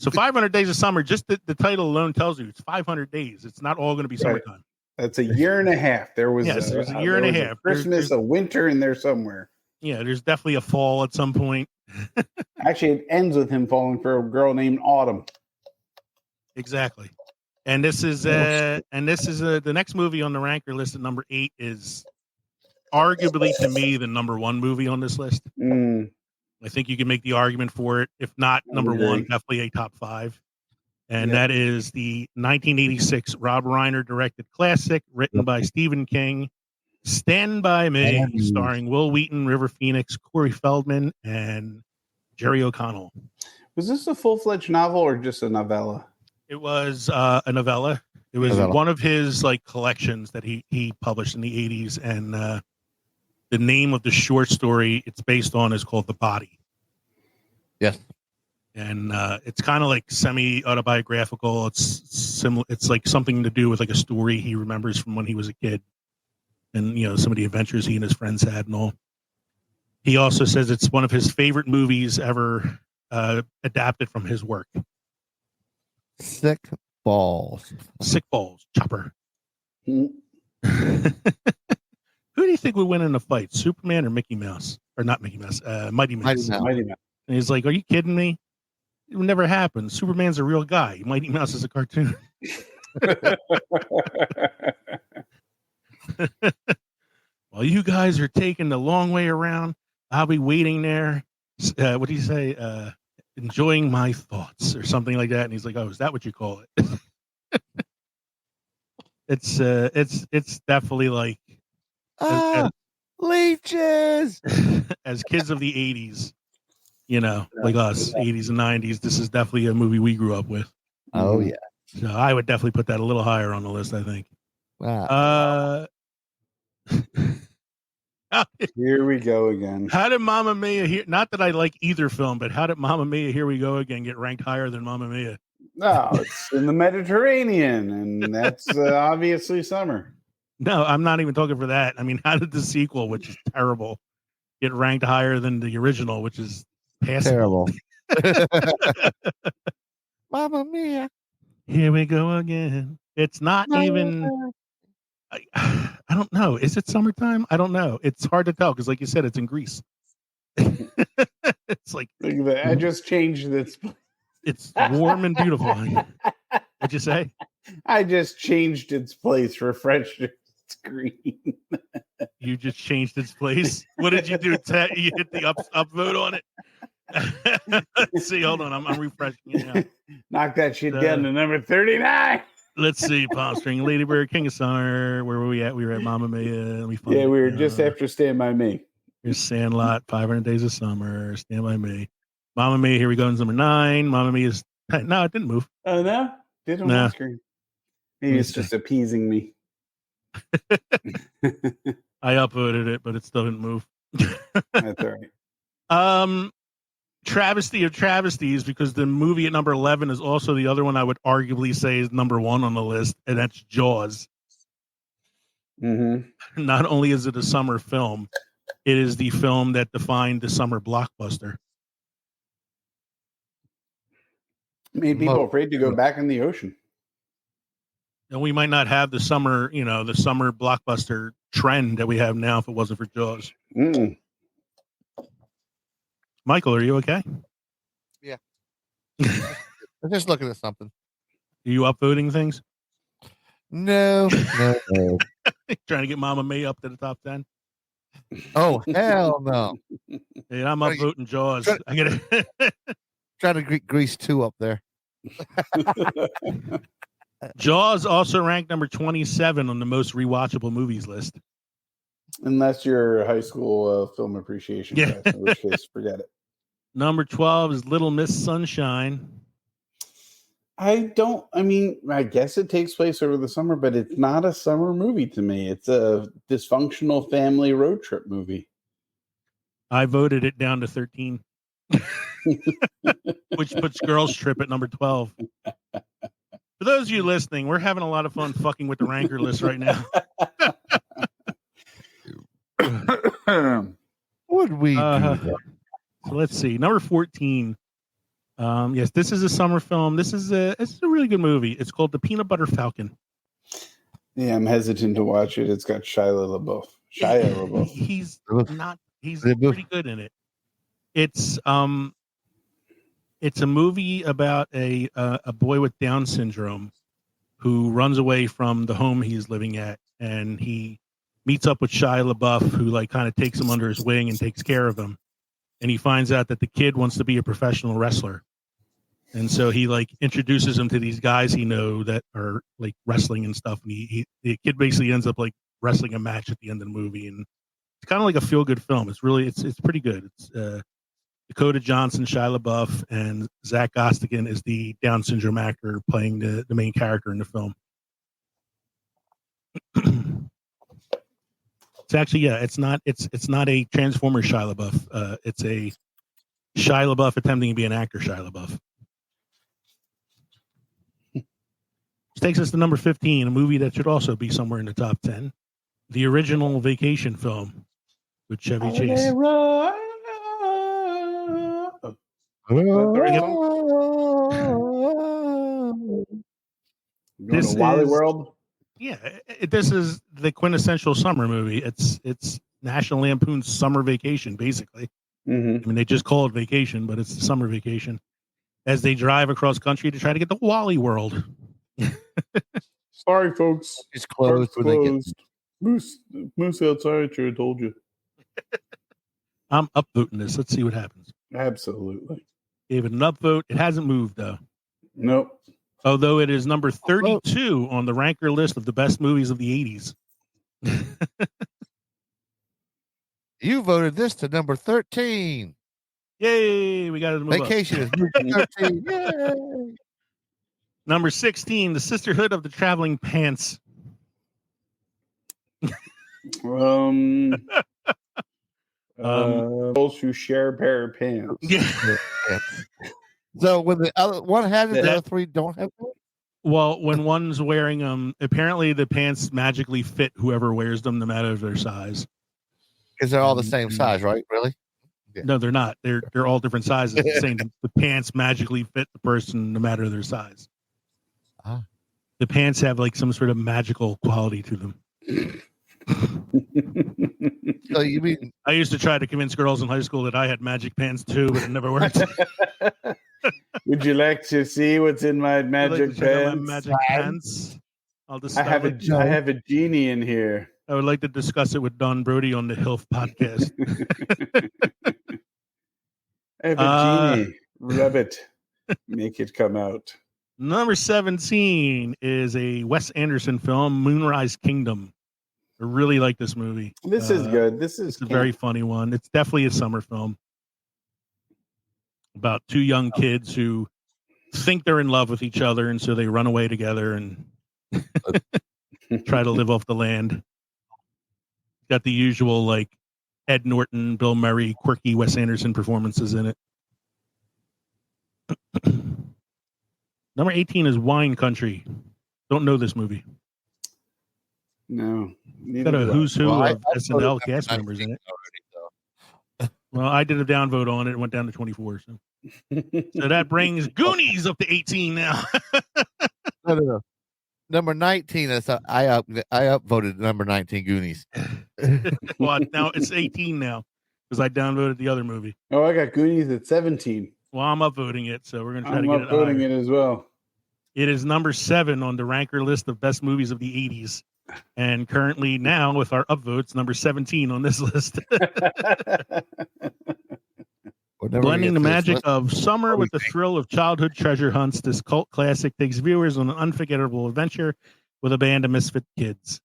so 500 Days of Summer, just the title alone tells you it's 500 days. It's not all going to be summertime. That's a year and a half. There's a year and a half. Christmas, a winter in there somewhere. Yeah, there's definitely a fall at some point. Actually, it ends with him falling for a girl named Autumn. Exactly. And this is the next movie on the ranker list at number 8 is arguably to me the number 1 movie on this list. I think you can make the argument for it. If not number 1, definitely a top 5. And that is the 1986 Rob Reiner directed classic written by Stephen King, Stand By Me, starring Will Wheaton, River Phoenix, Corey Feldman, and Jerry O'Connell. Was this a full-fledged novel or just a novella? It was a novella. It was one of his collections that he published in the 80s, and the name of the short story it's based on is called The Body. Yes. And it's kind of like semi-autobiographical. It's similar. It's like something to do with like a story he remembers from when he was a kid, and some of the adventures he and his friends had and all. He also says it's one of his favorite movies ever adapted from his work. Sick balls, Chopper. Who do you think would win in a fight, Superman or Mickey Mouse? Or not Mickey Mouse, Mighty Mouse. Mighty Mouse. And he's like, "Are you kidding me? It would never happen. Superman's a real guy. Mighty Mouse is a cartoon." While you guys are taking the long way around, I'll be waiting there. What do you say? Enjoying my thoughts or something like that. And he's like, "Oh, is that what you call it?" It's definitely like leeches. As kids of the 80s, like us, 80s and 90s, this is definitely a movie we grew up with. Oh yeah. So I would definitely put that a little higher on the list, I think. Wow. Here we go again. How did Mamma Mia not that I like either film, but how did Mamma Mia, Here We Go Again, get ranked higher than Mamma Mia? No, it's in the Mediterranean, and that's obviously summer. No, I'm not even talking for that. I mean, how did the sequel, which is terrible, get ranked higher than the original, which is terrible? Mamma Mia. Here we go again. It's not even... I don't know. Is it summertime? I don't know. It's hard to tell because, like you said, it's in Greece. It's like... I just changed this. It's warm and beautiful. What'd you say? I just changed its place, refreshed its screen. You just changed its place? What did you do? You hit the upvote on it? Let's see. Hold on. I'm refreshing it now. Knock that shit down to number 39. Let's see. Palm String, Lady Bird, King of Summer. Where were we at? We were at Mamma Mia. We were just after Stand By Me. Here's Sandlot, 500 Days of Summer, Stand By Me. Mamma Mia, Here We Go is number 9. Mamma Mia is... No, it didn't move. Oh, no? Didn't move on screen. Maybe it's just appeasing me. I upvoted it, but it still didn't move. That's all right. Travesty of travesties, because the movie at number 11 is also the other one I would arguably say is number 1 on the list, and that's Jaws. Mm-hmm. Not only is it a summer film, it is the film that defined the summer blockbuster. Made people afraid to go back in the ocean. And we might not have the summer, the summer blockbuster trend that we have now if it wasn't for Jaws. Mm. Michael, are you okay? Yeah. I'm just looking at something. Are you upvoting things? No. Trying to get Mama May up to the top 10? Oh, hell no. And I'm upvoting Jaws. I get it. Trying to grease 2 up there. Jaws also ranked number 27 on the most rewatchable movies list. Unless you're a high school film appreciation class, in which case, forget it. Number 12 is Little Miss Sunshine. I guess it takes place over the summer, but it's not a summer movie to me. It's a dysfunctional family road trip movie. I voted it down to 13. Which puts Girls Trip at number 12. For those of you listening, we're having a lot of fun fucking with the ranker list right now. Would we do that? So let's see. Number 14. Yes, this is a summer film. It's a really good movie. It's called The Peanut Butter Falcon. Yeah, I'm hesitant to watch it. It's got Shia LaBeouf. He's pretty good in it. It's a movie about a boy with Down syndrome who runs away from the home he's living at, and he meets up with Shia LaBeouf, who kind of takes him under his wing and takes care of him. And he finds out that the kid wants to be a professional wrestler. And so he introduces him to these guys he know that are wrestling and stuff. And the kid basically ends up wrestling a match at the end of the movie. And it's kind of like a feel good film. It's pretty good. It's Dakota Johnson, Shia LaBeouf, and Zach Gostigan is the Down syndrome actor playing the main character in the film. It's actually, it's not a Transformers Shia LaBeouf. It's a Shia LaBeouf attempting to be an actor Shia LaBeouf. Which takes us to number 15, a movie that should also be somewhere in the top 10. The original vacation film with Chevy Chase. This is Wally World. Yeah, this is the quintessential summer movie. It's National Lampoon's Summer Vacation, basically. Mm-hmm. I mean, they just call it vacation, but it's the summer vacation. As they drive across country to try to get to Wally World. Sorry, folks. It's closed. Moose outside. I told you. I'm upvoting this. Let's see what happens. Absolutely. Gave it an upvote. It hasn't moved, though. Nope. Although it is number 32 on the ranker list of the best movies of the 80s. You voted this to number 13. Yay! We got to move Vacation is moved to 13. Yay! Number 16, The Sisterhood of the Traveling Pants. Girls who share a pair of pants. Yeah. So when the other one has it, the other 3 don't have it? Well, when one's wearing them, apparently the pants magically fit whoever wears them, no matter their size. Because they're all the same size, right? Really? Yeah. No, they're not. They're all different sizes. Saying the pants magically fit the person, no matter their size. Ah. The pants have some sort of magical quality to them. So you mean I used to try to convince girls in high school that I had magic pants too, but it never worked. Would you like to see what's in my magic pants? My magic pants. I have a genie in here. I would like to discuss it with Don Brodey on the HILF podcast. I have a genie. Rub it. Make it come out. Number 17 is a Wes Anderson film, Moonrise Kingdom. I really like this movie. This is good. It's a very funny one. It's definitely a summer film about 2 young kids who think they're in love with each other, and so they run away together and try to live off the land. Got the usual Ed Norton, Bill Murray, quirky Wes Anderson performances in it. Number 18 is Wine Country. Don't know this movie. No. Got a who's who Well, of SNL cast members in it. Well, I did a downvote on it. It went down to 24. So that brings Goonies up to 18 now. No. Number 19 is I upvoted number 19 Goonies. Well, now it's 18 now because I downvoted the other movie. Oh, I got Goonies at 17. Well, I'm upvoting it, so we're going to try I'm to get it upvoting higher. it as well. It is number 7 on the ranker list of best movies of the 80s. And currently now with our upvotes, number 17 on this list. Blending the magic of summer with the thrill of childhood treasure hunts, this cult classic takes viewers on an unforgettable adventure with a band of misfit kids.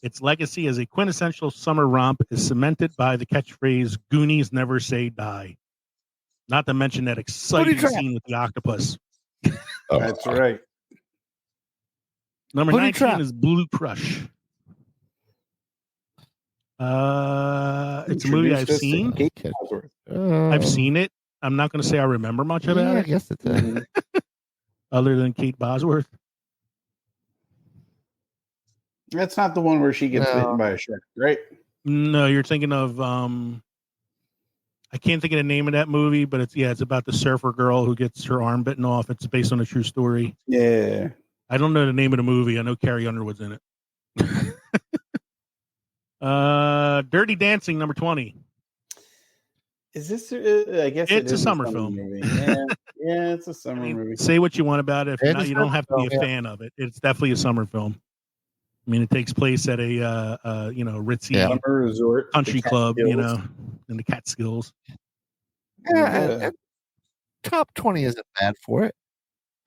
Its legacy as a quintessential summer romp is cemented by the catchphrase, Goonies never say die. Not to mention that exciting scene with the octopus. That's right. Number 19 is Blue Crush. It's a movie I've seen. I've seen it. I'm not going to say I remember much about it. I guess it's other than Kate Bosworth. That's not the one where she gets bitten by a shark, right? No, you're thinking of I can't think of the name of that movie, but it's about the surfer girl who gets her arm bitten off. It's based on a true story. Yeah. I don't know the name of the movie. I know Carrie Underwood's in it. Dirty Dancing, number 20. Is this? I guess it's a summer film. Movie. Yeah, it's a summer movie. Say what you want about it. If not, you don't have to be a fan of it. It's definitely a summer film. I mean, it takes place at a ritzy summer resort, country club, in the Catskills. Top 20 isn't bad for it.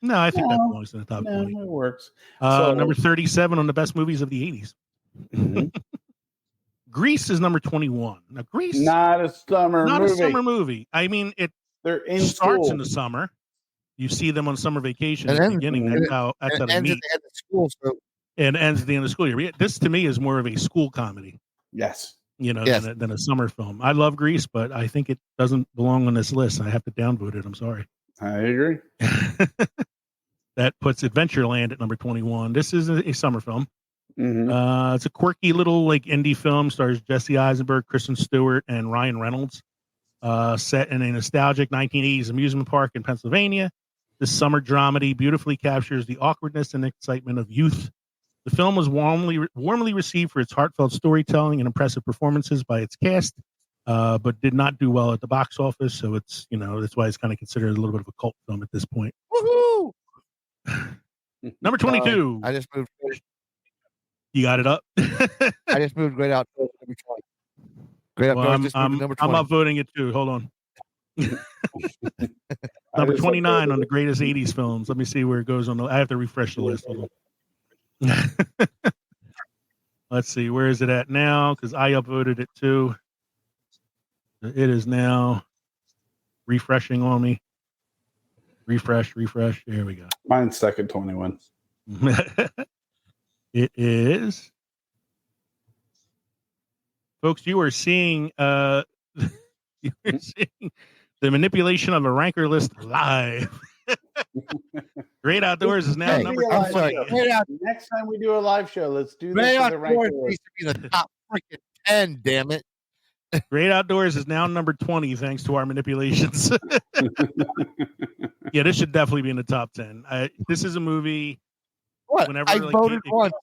No, I think that belongs in the top 20. It works. Number 37 on the best movies of the 80s. Mm-hmm. Grease is number 21. Now, Grease, not a summer movie. I mean, they're in starts school. in the summer. You see them on summer vacation at the beginning. That's how they meet. At the school, and ends at the end of the school year. This to me is more of a school comedy. Yes. Than a summer film. I love Grease, but I think it doesn't belong on this list. I have to downvote it. I'm sorry. I agree. That puts Adventureland at number 21. This is a summer film. Mm-hmm. It's a quirky little indie film. Stars Jesse Eisenberg, Kristen Stewart, and Ryan Reynolds. Set in a nostalgic 1980s amusement park in Pennsylvania. This summer dramedy beautifully captures the awkwardness and excitement of youth. The film was warmly received for its heartfelt storytelling and impressive performances by its cast, but did not do well at the box office. So it's that's why it's kind of considered a little bit of a cult film at this point. Woohoo! Number 22. I just moved. You got it up. I just moved Great Outdoors. Great Outdoors. I'm upvoting it too. Hold on. Number 29 on the greatest 80s films. Let me see where it goes on. I have to refresh the list. Hold on. Let's see. Where is it at now? Because I upvoted it too. It is now refreshing on me. Refresh. There we go. Mine's stuck at 21. It is. Folks, you are seeing the manipulation of a ranker list live. Great Outdoors is now number 20. Next time we do a live show, let's do this. Great for the ranker Outdoors needs to be the top freaking 10, damn it. Great Outdoors is now number 20 thanks to our manipulations. Yeah, this should definitely be in the top 10. This is a movie. What? Whenever, I voted once.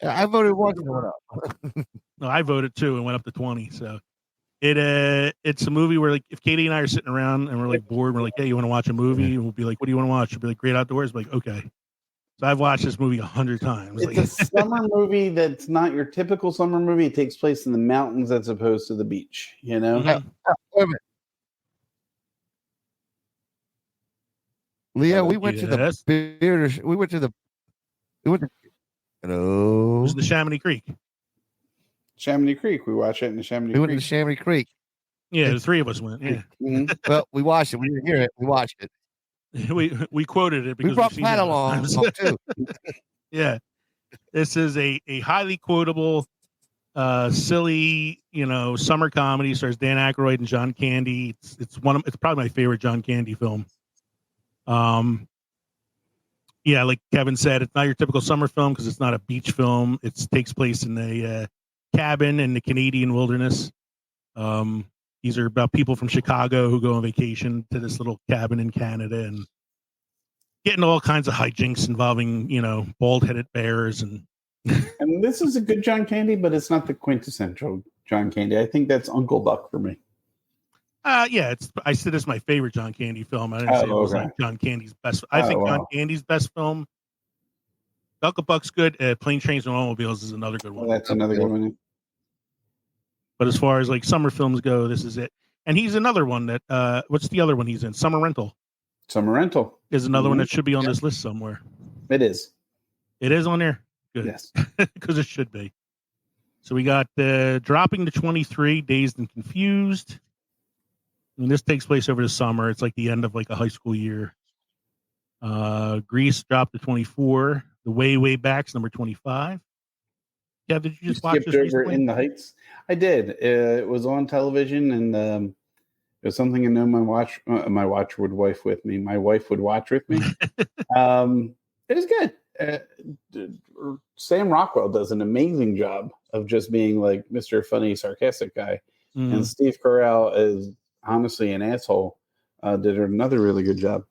I voted once and it went up. No, I voted too and went up to 20. So it's a movie where if Katie and I are sitting around and we're bored, we're like, hey, you want to watch a movie? And we'll be like, what do you want to watch? She'll be like, Great Outdoors. We're like, okay. So I've watched this movie 100 times. It's a summer movie that's not your typical summer movie. It takes place in the mountains as opposed to the beach, Mm-hmm. Leah, we went to the beer. We went to hello. It was the Chamonix Creek. Chamonix Creek. We watched it in the Chamonix Creek. We went to Chamonix Creek. Yeah, the three of us went. Yeah. Mm-hmm. Well, we watched it. We didn't hear it. We watched it. We quoted it because we brought Pat along too. Yeah, this is a highly quotable, silly, summer comedy. Stars Dan Aykroyd and John Candy. It's probably my favorite John Candy film. Yeah, like Kevin said, it's not your typical summer film because it's not a beach film. It takes place in a cabin in the Canadian wilderness. These are about people from Chicago who go on vacation to this little cabin in Canada and getting all kinds of hijinks involving, bald-headed bears and. And this is a good John Candy, but it's not the quintessential John Candy. I think that's Uncle Buck for me. Yeah, I said it's my favorite John Candy film. I didn't say it was like John Candy's best. I think John Candy's best film. Uncle Buck's good. Plane, Trains, and Automobiles is another good one. Well, that's another good one. But as far as like summer films go, this is it. And he's another one that. What's the other one he's in? Summer Rental. Summer Rental is another one that should be on this list somewhere. It is. It is on there. Good. Yes, because it should be. So we got dropping to 23, Dazed and Confused. I mean, this takes place over the summer. It's like the end of like a high school year. Grease dropped to 24. The Way Back's number 25. Yeah, did you just watch this recently? In the Heights? I did. It was on television, and it was something I know my wife would watch with me. My wife would watch with me. It is good. Sam Rockwell does an amazing job of just being like Mr. Funny, sarcastic guy, and Steve Carell is honestly an asshole. Did another really good job.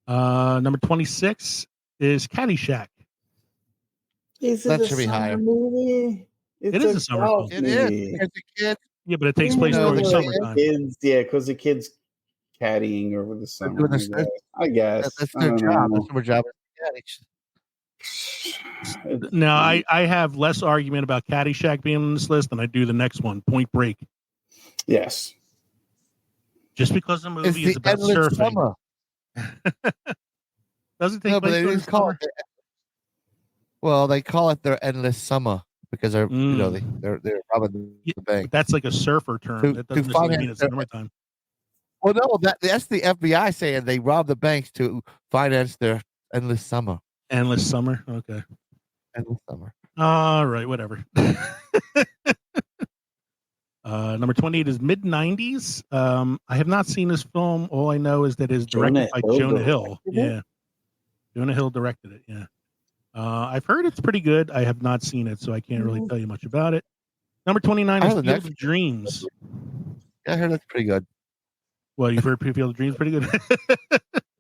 Number 26 is Caddyshack. That should be higher. Movie? It is a summer film. It is. It's a kid. Yeah, but it takes place during the summertime. Because the kids caddying over the summer. I guess that's their job. That's their job. Now, I have less argument about Caddyshack being on this list than I do the next one, Point Break. Yes. Just because the movie is about surfing. Summer. Doesn't take place during the summer. Well, they call it their endless summer because they're they're robbing the bank. But that's like a surfer term. That doesn't necessarily mean it's summertime. Well, no, that's the FBI saying they rob the banks to finance their endless summer. Endless summer? Okay. Endless summer. All right, whatever. Number 28 is Mid-90s. I have not seen this film. All I know is that it's directed by Jonah Hill. Yeah. Jonah Hill directed it, yeah. I've heard it's pretty good. I have not seen it, so I can't really tell you much about it. Number 29 is Field of Dreams. Yeah, I heard that's pretty good. Well, you've heard Field of Dreams pretty good?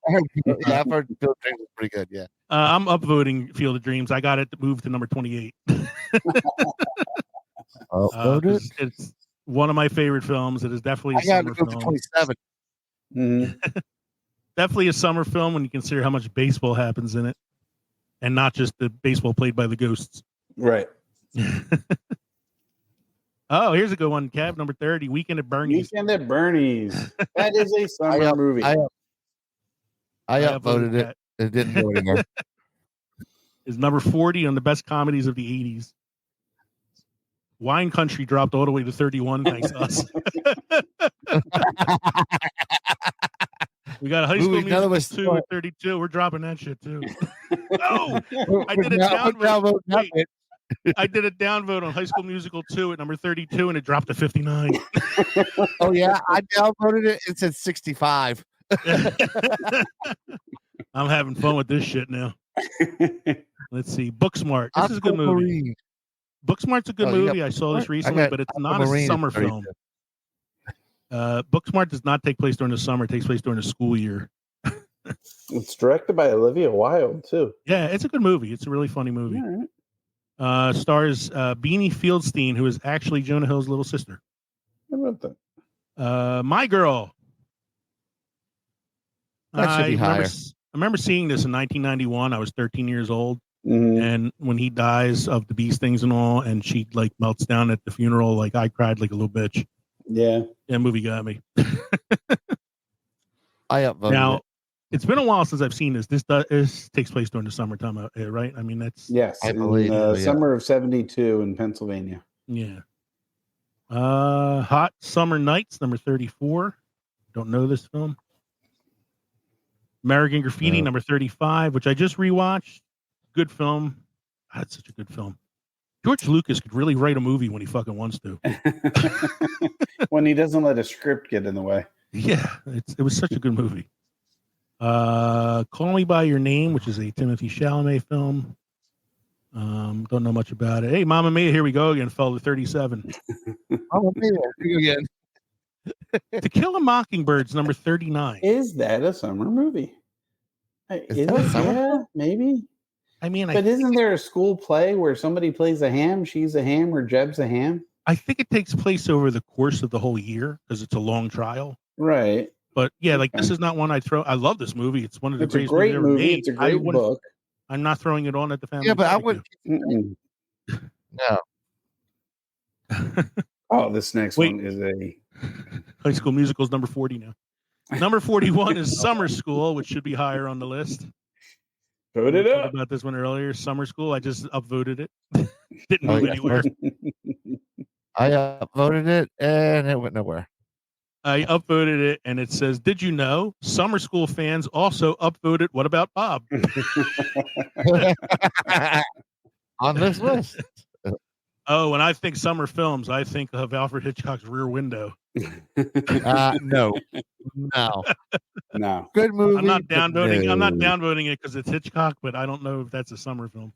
I've heard Field of Dreams is pretty good, yeah. I'm upvoting Field of Dreams. I got it to move to number 28. It's one of my favorite films. It is definitely a summer film. 27. Mm-hmm. Definitely a summer film when you consider how much baseball happens in it. And not just the baseball played by the ghosts. Right. Oh, here's a good one, Kev. Number 30, Weekend at Bernie's. Weekend at Bernie's. That is a summer movie. I upvoted it. It didn't go anymore. Is number 40 on the best comedies of the 80s. Wine Country dropped all the way to 31. Thanks to us. We got a High School Musical 2 at 32. We're dropping that shit too. Oh, I did a downvote. I did a downvote on High School Musical 2 at number 32, and it dropped to 59. Oh yeah, I downvoted it. It said 65. I'm having fun with this shit now. Let's see. Booksmart. This is a good movie. Booksmart's a good movie. I saw this recently, but it's not a summer film. Booksmart does not take place during the summer. It takes place during the school year. It's directed by Olivia Wilde, too. Yeah, it's a good movie. It's a really funny movie. All right. Stars Beanie Fieldstein, who is actually Jonah Hill's little sister. How about that? My Girl. That should be higher. I remember seeing this in 1991. I was 13 years old. Mm-hmm. And when he dies of the bee stings and all, and she like melts down at the funeral, like I cried like a little bitch. Yeah. That movie got me. I upvoted now, it. It's been a while since I've seen this. This takes place during the summertime, right? I mean, that's I believe summer of '72 in Pennsylvania. Yeah. Hot Summer Nights, number 34. Don't know this film. American Graffiti, number 35, which I just rewatched. Good film. That's such a good film. George Lucas could really write a movie when he fucking wants to. When he doesn't let a script get in the way. Yeah, it was such a good movie. Call Me by Your Name, which is a Timothy Chalamet film. Don't know much about it. Hey, Mamma Mia, here we go again. Fell to 37. Mamma Mia, here we go again. To Kill a Mockingbird's number 39. Is that a summer movie? Is it? Yeah, maybe. I mean, but isn't there a school play where somebody plays a ham, she's a ham, or Jeb's a ham? I think it takes place over the course of the whole year because it's a long trial. Right. But yeah, like this is not one I'd throw. I love this movie. It's one of the It's a great ever movie. made. It's a great book. I'm not throwing it on at the family. Yeah, but I would. No. Oh, this next one is a High School Musical's number 40 now. Number 41 is Summer School, which should be higher on the list. Vote it up. About this one earlier. Summer School. I just upvoted it. Didn't move anywhere. I upvoted it and it went nowhere. I upvoted it and it says, "Did you know Summer School fans also upvoted What About Bob?" On this list. Oh, when I think summer films, I think of Alfred Hitchcock's Rear Window. No. Good movie. I'm not downvoting. I'm not downvoting it because it's Hitchcock, but I don't know if that's a summer film.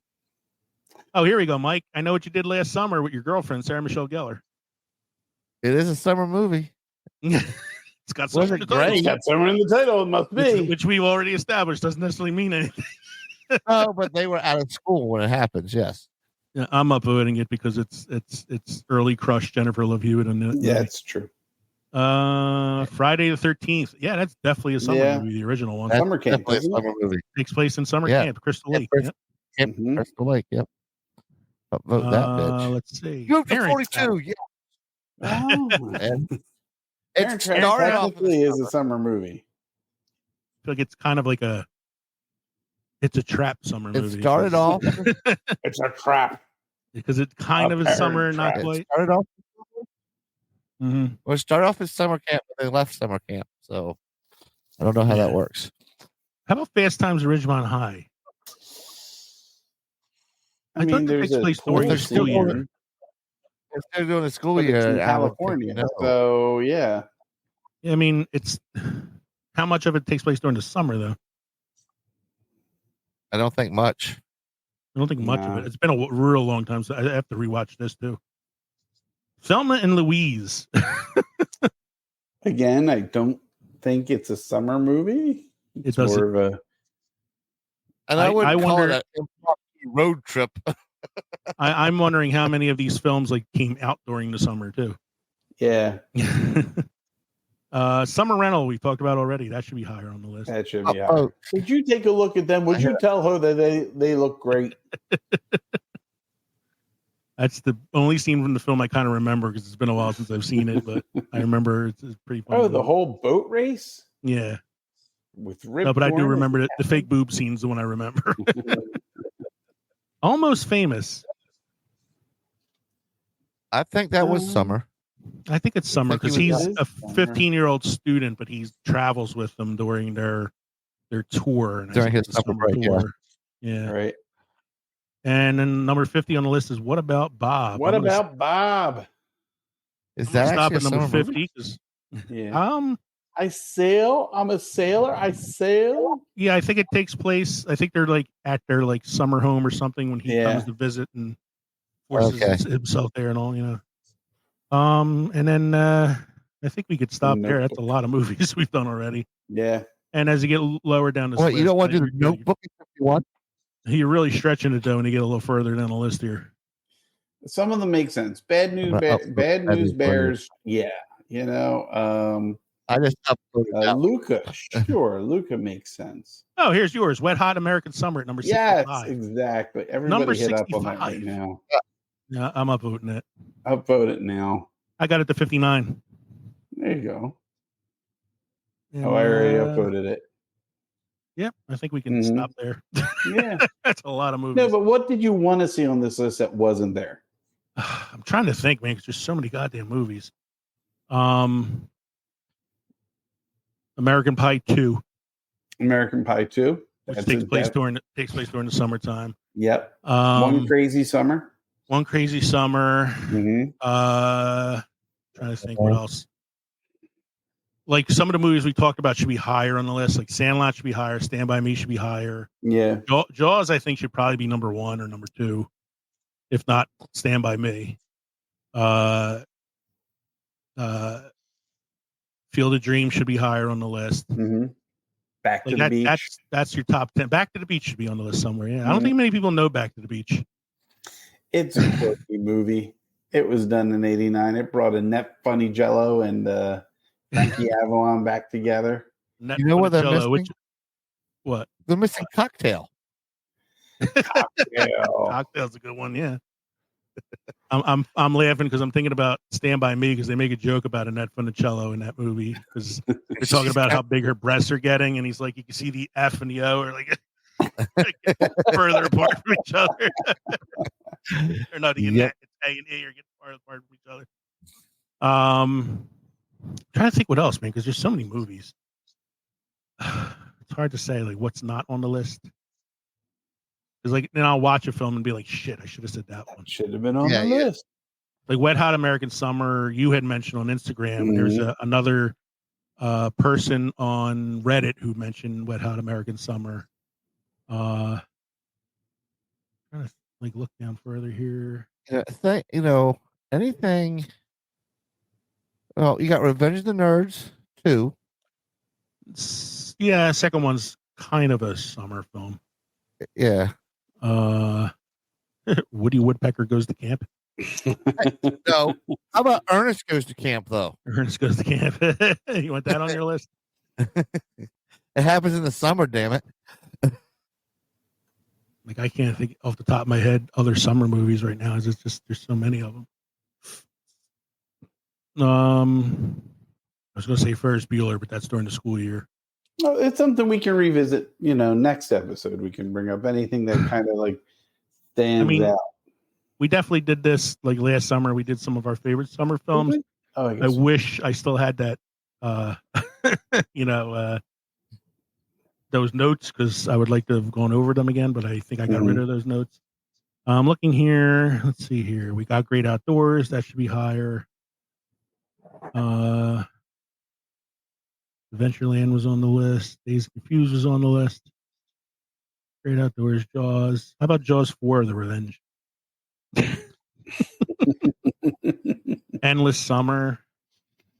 Oh, here we go, Mike. I know what you did last summer with your girlfriend, Sarah Michelle Gellar. It is a summer movie. It's got summer in the title. It's got summer in the title. It must be. Which we've already established doesn't necessarily mean anything. No, but they were out of school when it happens. Yes. Yeah, I'm upvoting it because it's early crush Jennifer Love Hewitt on it. Yeah, it's true. Friday the 13th. Yeah, that's definitely a summer movie, the original one. Summer camp. A summer movie. Takes place in summer camp, Crystal Lake. Crystal Lake. Yep. Upvote that bitch. Let's see. You have 42. Yeah. Oh. It started off technically is a summer movie. I feel like it's kind of like it's a trap summer movie. It started off. It's a trap. Because it kind of is summer, not quite. It started off. Mm-hmm. Well, it started off as summer camp, but they left summer camp. So I don't know how that works. How about Fast Times at Ridgemont High? I thought it takes place during the school year. They're doing the school But year it's in in California. Alabama, So yeah. I mean, it's how much of it takes place during the summer, though? I don't think much. I don't think much of it. It's been a real long time, so I have to rewatch this too. Thelma and Louise. Again, I don't think it's a summer movie. It's more of a. And I wouldn't call wonder, it an impromptu road trip. I'm wondering how many of these films came out during the summer too. Yeah. Summer Rental we talked about already. That should be higher on the list. That should be higher. Would you take a look at them? Would you tell her that they look great? That's the only scene from the film I kind of remember because it's been a while since I've seen it, but I remember it's pretty funny. Oh, the whole boat race? Yeah. With no, but I do remember the fake boob scene's the one I remember. Almost Famous. I think that was summer. I think it's summer because he's a 15-year-old student, but he travels with them during their tour. And during his summer break, tour. Yeah. Right. And then number 50 on the list is What About Bob? What About Bob? Is that stop at actually number 50? Yeah. I sail. I'm a sailor. I sail. Yeah, I think it takes place. I think they're at their summer home or something when he comes to visit and forces himself there and all, And then I think we could stop there. That's a lot of movies we've done already. Yeah. And as you get lower down the list, you don't want to do the Notebook if you want? You're really stretching it though when you get a little further down the list here. Some of them make sense. Bad News Bears. Yeah. I just uploaded Luca. Sure. Luca makes sense. Oh, here's yours. Wet Hot American Summer at number 65. Yes, exactly. Everybody number hit 65. up on that right now. Yeah, I'm upvoting it. Upvote it now. I got it to 59. There you go. And, I already upvoted it. Yep, I think we can stop there. Yeah. That's a lot of movies. No, but what did you want to see on this list that wasn't there? I'm trying to think, man, because there's so many goddamn movies. American Pie 2. American Pie 2. Which takes place during the summertime. Yep. One Crazy Summer. One Crazy Summer. Trying to think what else. like some of the movies we talked about should be higher on the list. Like Sandlot should be higher. Stand By Me should be higher. Yeah. Jaws, I think, should probably be number 1 or number 2, if not Stand By Me. Field of Dreams should be higher on the list. Mm-hmm. Back to the Beach. That's your top 10. Back to the Beach should be on the list somewhere. Yeah, I don't think many people know Back to the Beach. It's a quirky movie. It was done in '89. It brought Annette Funicello and Frankie Avalon back together. You know what they're missing? What? They're missing Cocktail. Cocktail's a good one. Yeah. I'm laughing because I'm thinking about Stand By Me because they make a joke about Annette Funicello in that movie because they're talking about how big her breasts are getting, and he's like, you can see the F and the O are like further apart from each other. They're not even that. It's A and E are getting farther apart from each other. Trying to think what else, man, because there's so many movies. It's hard to say like what's not on the list. Because like then I'll watch a film and be like, shit, I should have said that one. Should have been on the list. Like Wet Hot American Summer, you had mentioned on Instagram. Mm-hmm. There's another person on Reddit who mentioned Wet Hot American Summer. Trying to like look down further here. Anything. Well, you got Revenge of the Nerds 2. Yeah, second one's kind of a summer film. Yeah. Woody Woodpecker Goes to Camp. No. How about Ernest Goes to Camp, though? Ernest Goes to Camp. You want that on your list? It happens in the summer, damn it. Like I can't think off the top of my head other summer movies right now. It's just there's so many of them. I was going to say Ferris Bueller, but that's during the school year. Well, it's something we can revisit. Next episode we can bring up anything that kind of like stands out. We definitely did this like last summer. We did some of our favorite summer films. Oh, I wish I still had that. Those notes because I would like to have gone over them again, but I think I got rid of those notes. I'm looking here. Let's see here. We got Great Outdoors. That should be higher. Adventureland was on the list. Days Confused was on the list. Great Outdoors, Jaws. How about Jaws 4, The Revenge? Endless Summer.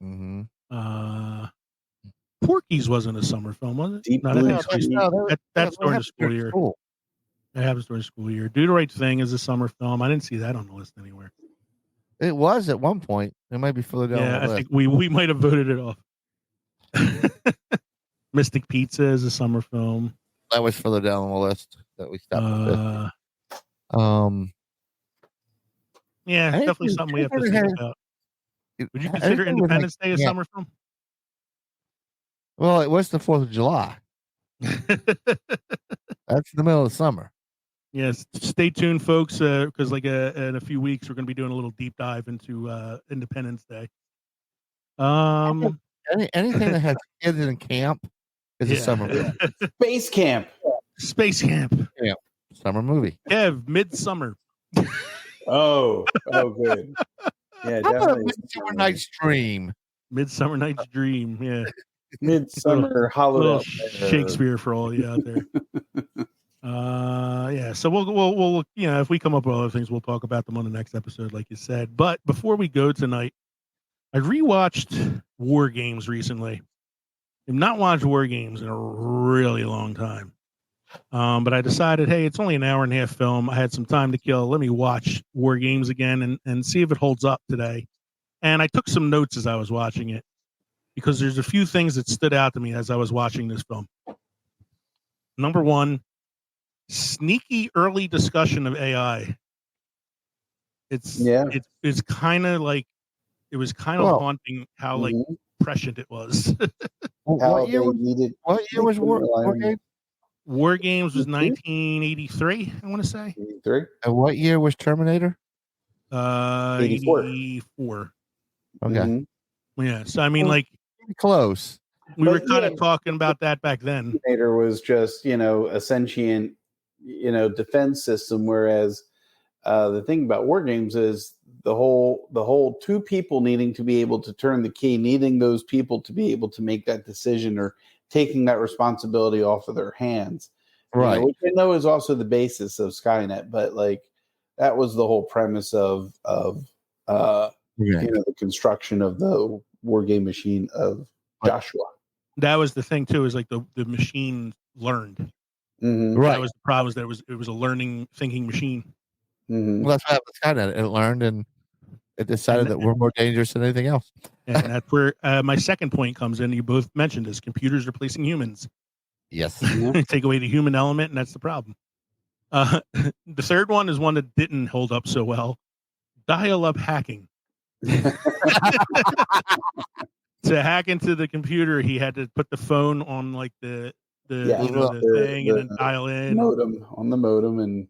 Mm-hmm. Porky's wasn't a summer film, was it? That's during the school year. That happens during the school year. Do the Right Thing is a summer film. I didn't see that on the list anywhere. It was at one point. It might be further down. Yeah, I think we might have voted it off. Mystic Pizza is a summer film. That was further down on the list that we stopped with. Yeah, definitely something we have to think about. Would you consider Independence Day a summer film? Well, it was the 4th of July. That's the middle of summer. Yes, stay tuned, folks, because in a few weeks we're going to be doing a little deep dive into Independence Day. Anything that has kids in camp is a summer movie. Space Camp. Yeah, summer movie. Kev, Midsummer. Oh, good. Yeah, how about Midsummer Night's Dream? Midsummer Night's Dream. Yeah. Midsummer Holiday. Shakespeare for all you out there. So we'll if we come up with other things, we'll talk about them on the next episode, like you said. But before we go tonight, I rewatched War Games recently. I've not watched War Games in a really long time. But I decided, hey, it's only an hour and a half film. I had some time to kill. Let me watch War Games again and see if it holds up today. And I took some notes as I was watching it because there's a few things that stood out to me as I was watching this film. Number one, sneaky early discussion of AI. It's kind of like it was kind of haunting how like prescient it was. What year was War Games? War Games was 1983, I want to say. 83. And what year was Terminator? 84. Okay. Mm-hmm. Yeah. So I mean, like close. We were kind of talking about that back then. Terminator was just a sentient defense system, whereas the thing about War Games is the whole two people needing to be able to turn the key, needing those people to be able to make that decision or taking that responsibility off of their hands. Right. Which I know is also the basis of Skynet, but like that was the whole premise of the construction of the war game machine of Joshua. That was the thing too, is like the machine learned. Mm-hmm. Right. That was the problem, is that it was a learning, thinking machine. Mm-hmm. Well, that's what Skynet. It learned and it decided that we're more dangerous than anything else. And that's where my second point comes in. You both mentioned is computers replacing humans. Yes. Take away the human element, and that's the problem. The third one is one that didn't hold up so well. Dial-up hacking. To hack into the computer, he had to put the phone on like the thing and then dial in. Modem on the modem and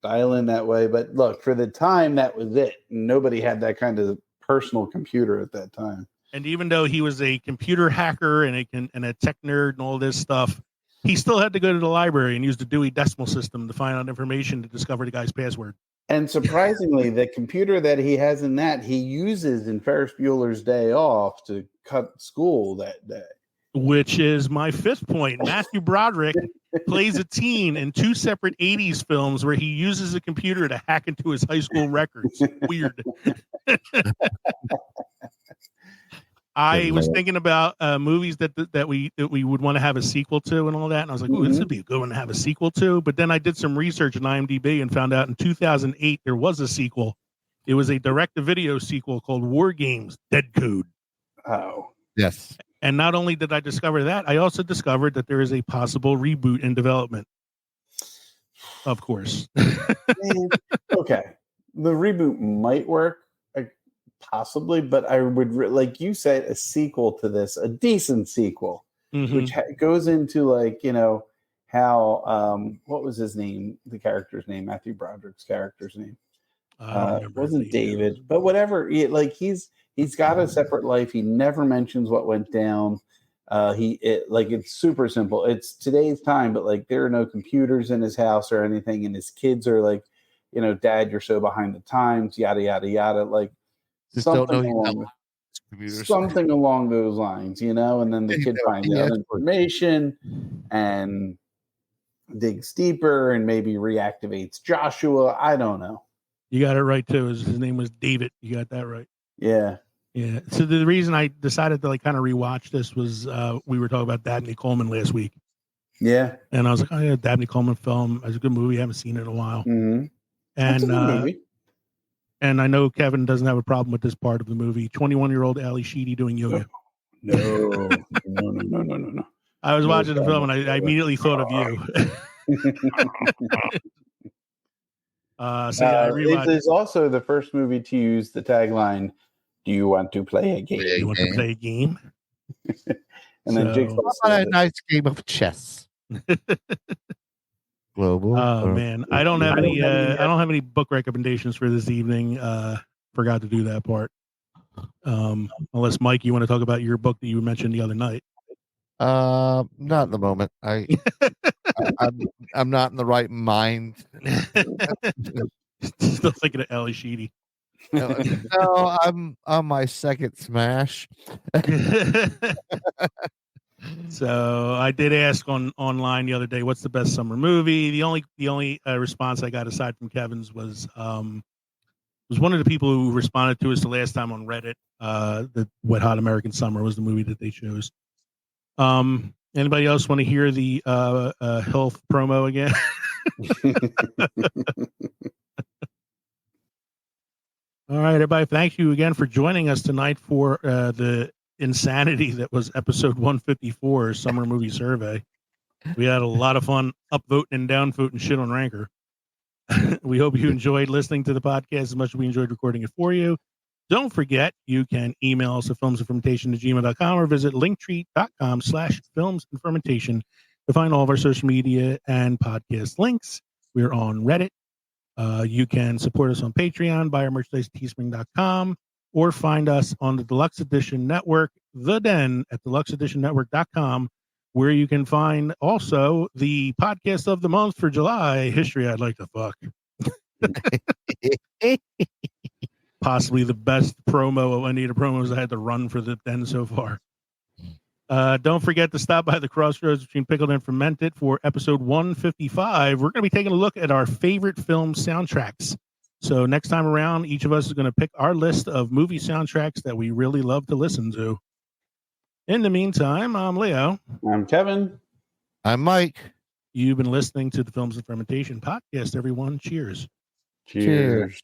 dial in that way. But look, for the time, that was it. Nobody had that kind of personal computer at that time. And even though he was a computer hacker and a tech nerd and all this stuff, he still had to go to the library and use the Dewey Decimal System to find out information to discover the guy's password. And surprisingly, the computer that he has in that, he uses in Ferris Bueller's Day Off to cut school that day. Which is my fifth point. Matthew Broderick plays a teen in two separate 80s films where he uses a computer to hack into his high school records. Weird. I was thinking about movies that we would want to have a sequel to and all that, and I was like, "Ooh, this would be a good one to have a sequel to." But then I did some research on IMDb and found out in 2008 there was a sequel. It was a direct-to-video sequel called War Games: Dead Code. Oh, yes. And not only did I discover that, I also discovered that there is a possible reboot in development. Of course. Okay, the reboot might work. Possibly, but I would, like you said, a sequel to this, a decent sequel, which goes into like, how, what was his name? The character's name, Matthew Broderick's character's name. It wasn't David, but whatever. He's got a separate life. He never mentions what went down. It's super simple. It's today's time, but like there are no computers in his house or anything, and his kids are like, Dad, you're so behind the times, yada yada yada. Like, something along those lines, and then the kid finds out information and digs deeper and maybe reactivates Joshua. I don't know. You got it right too. His name was David. You got that right. Yeah. Yeah. So the reason I decided to like kind of rewatch this was we were talking about Dabney Coleman last week. Yeah. And I was like, oh yeah, Dabney Coleman film. It's a good movie. I haven't seen it in a while. Mm-hmm. And and I know Kevin doesn't have a problem with this part of the movie. 21-year-old Ali Sheedy doing yoga. No. I was watching the film and I immediately thought of you. It is also the first movie to use the tagline, "Do you want to play a game? Do you want to play a game?" And then Jigsaw a nice game of chess. Global. Oh man, I don't have any. I don't have any book recommendations for this evening. Forgot to do that part. Unless Mike, you want to talk about your book that you mentioned the other night? Not at the moment. I'm not in the right mind. Still thinking of Ali Sheedy. No, I'm on my second smash. So I did ask online the other day, what's the best summer movie? The only response I got aside from Kevin's was one of the people who responded to us the last time on Reddit. The Wet Hot American Summer was the movie that they chose. Anybody else want to hear the HILF promo again? All right, everybody. Thank you again for joining us tonight for the insanity that was episode 154, Summer Movie Survey. We had a lot of fun upvoting and downvoting shit on Ranker. We hope you enjoyed listening to the podcast as much as we enjoyed recording it for you. Don't forget, you can email us at filmsandfermentation@gmail.com or visit linktree.com/filmsandfermentation to find all of our social media and podcast links. We're on Reddit. You can support us on Patreon, buy our merchandise at teespring.com, or find us on the Deluxe Edition Network, The Den, at deluxeeditionnetwork.com, where you can find also the podcast of the month for July, History I'd Like to Fuck. possibly the best promo of any of the promos I had to run for the Den so far. Don't forget to stop by the crossroads between Pickled and Fermented for episode 155. We're going to be taking a look at our favorite film soundtracks. So next time around, each of us is going to pick our list of movie soundtracks that we really love to listen to. In the meantime, I'm Leo. I'm Kevin. I'm Mike. You've been listening to the Films of Fermentation podcast, everyone. Cheers. Cheers.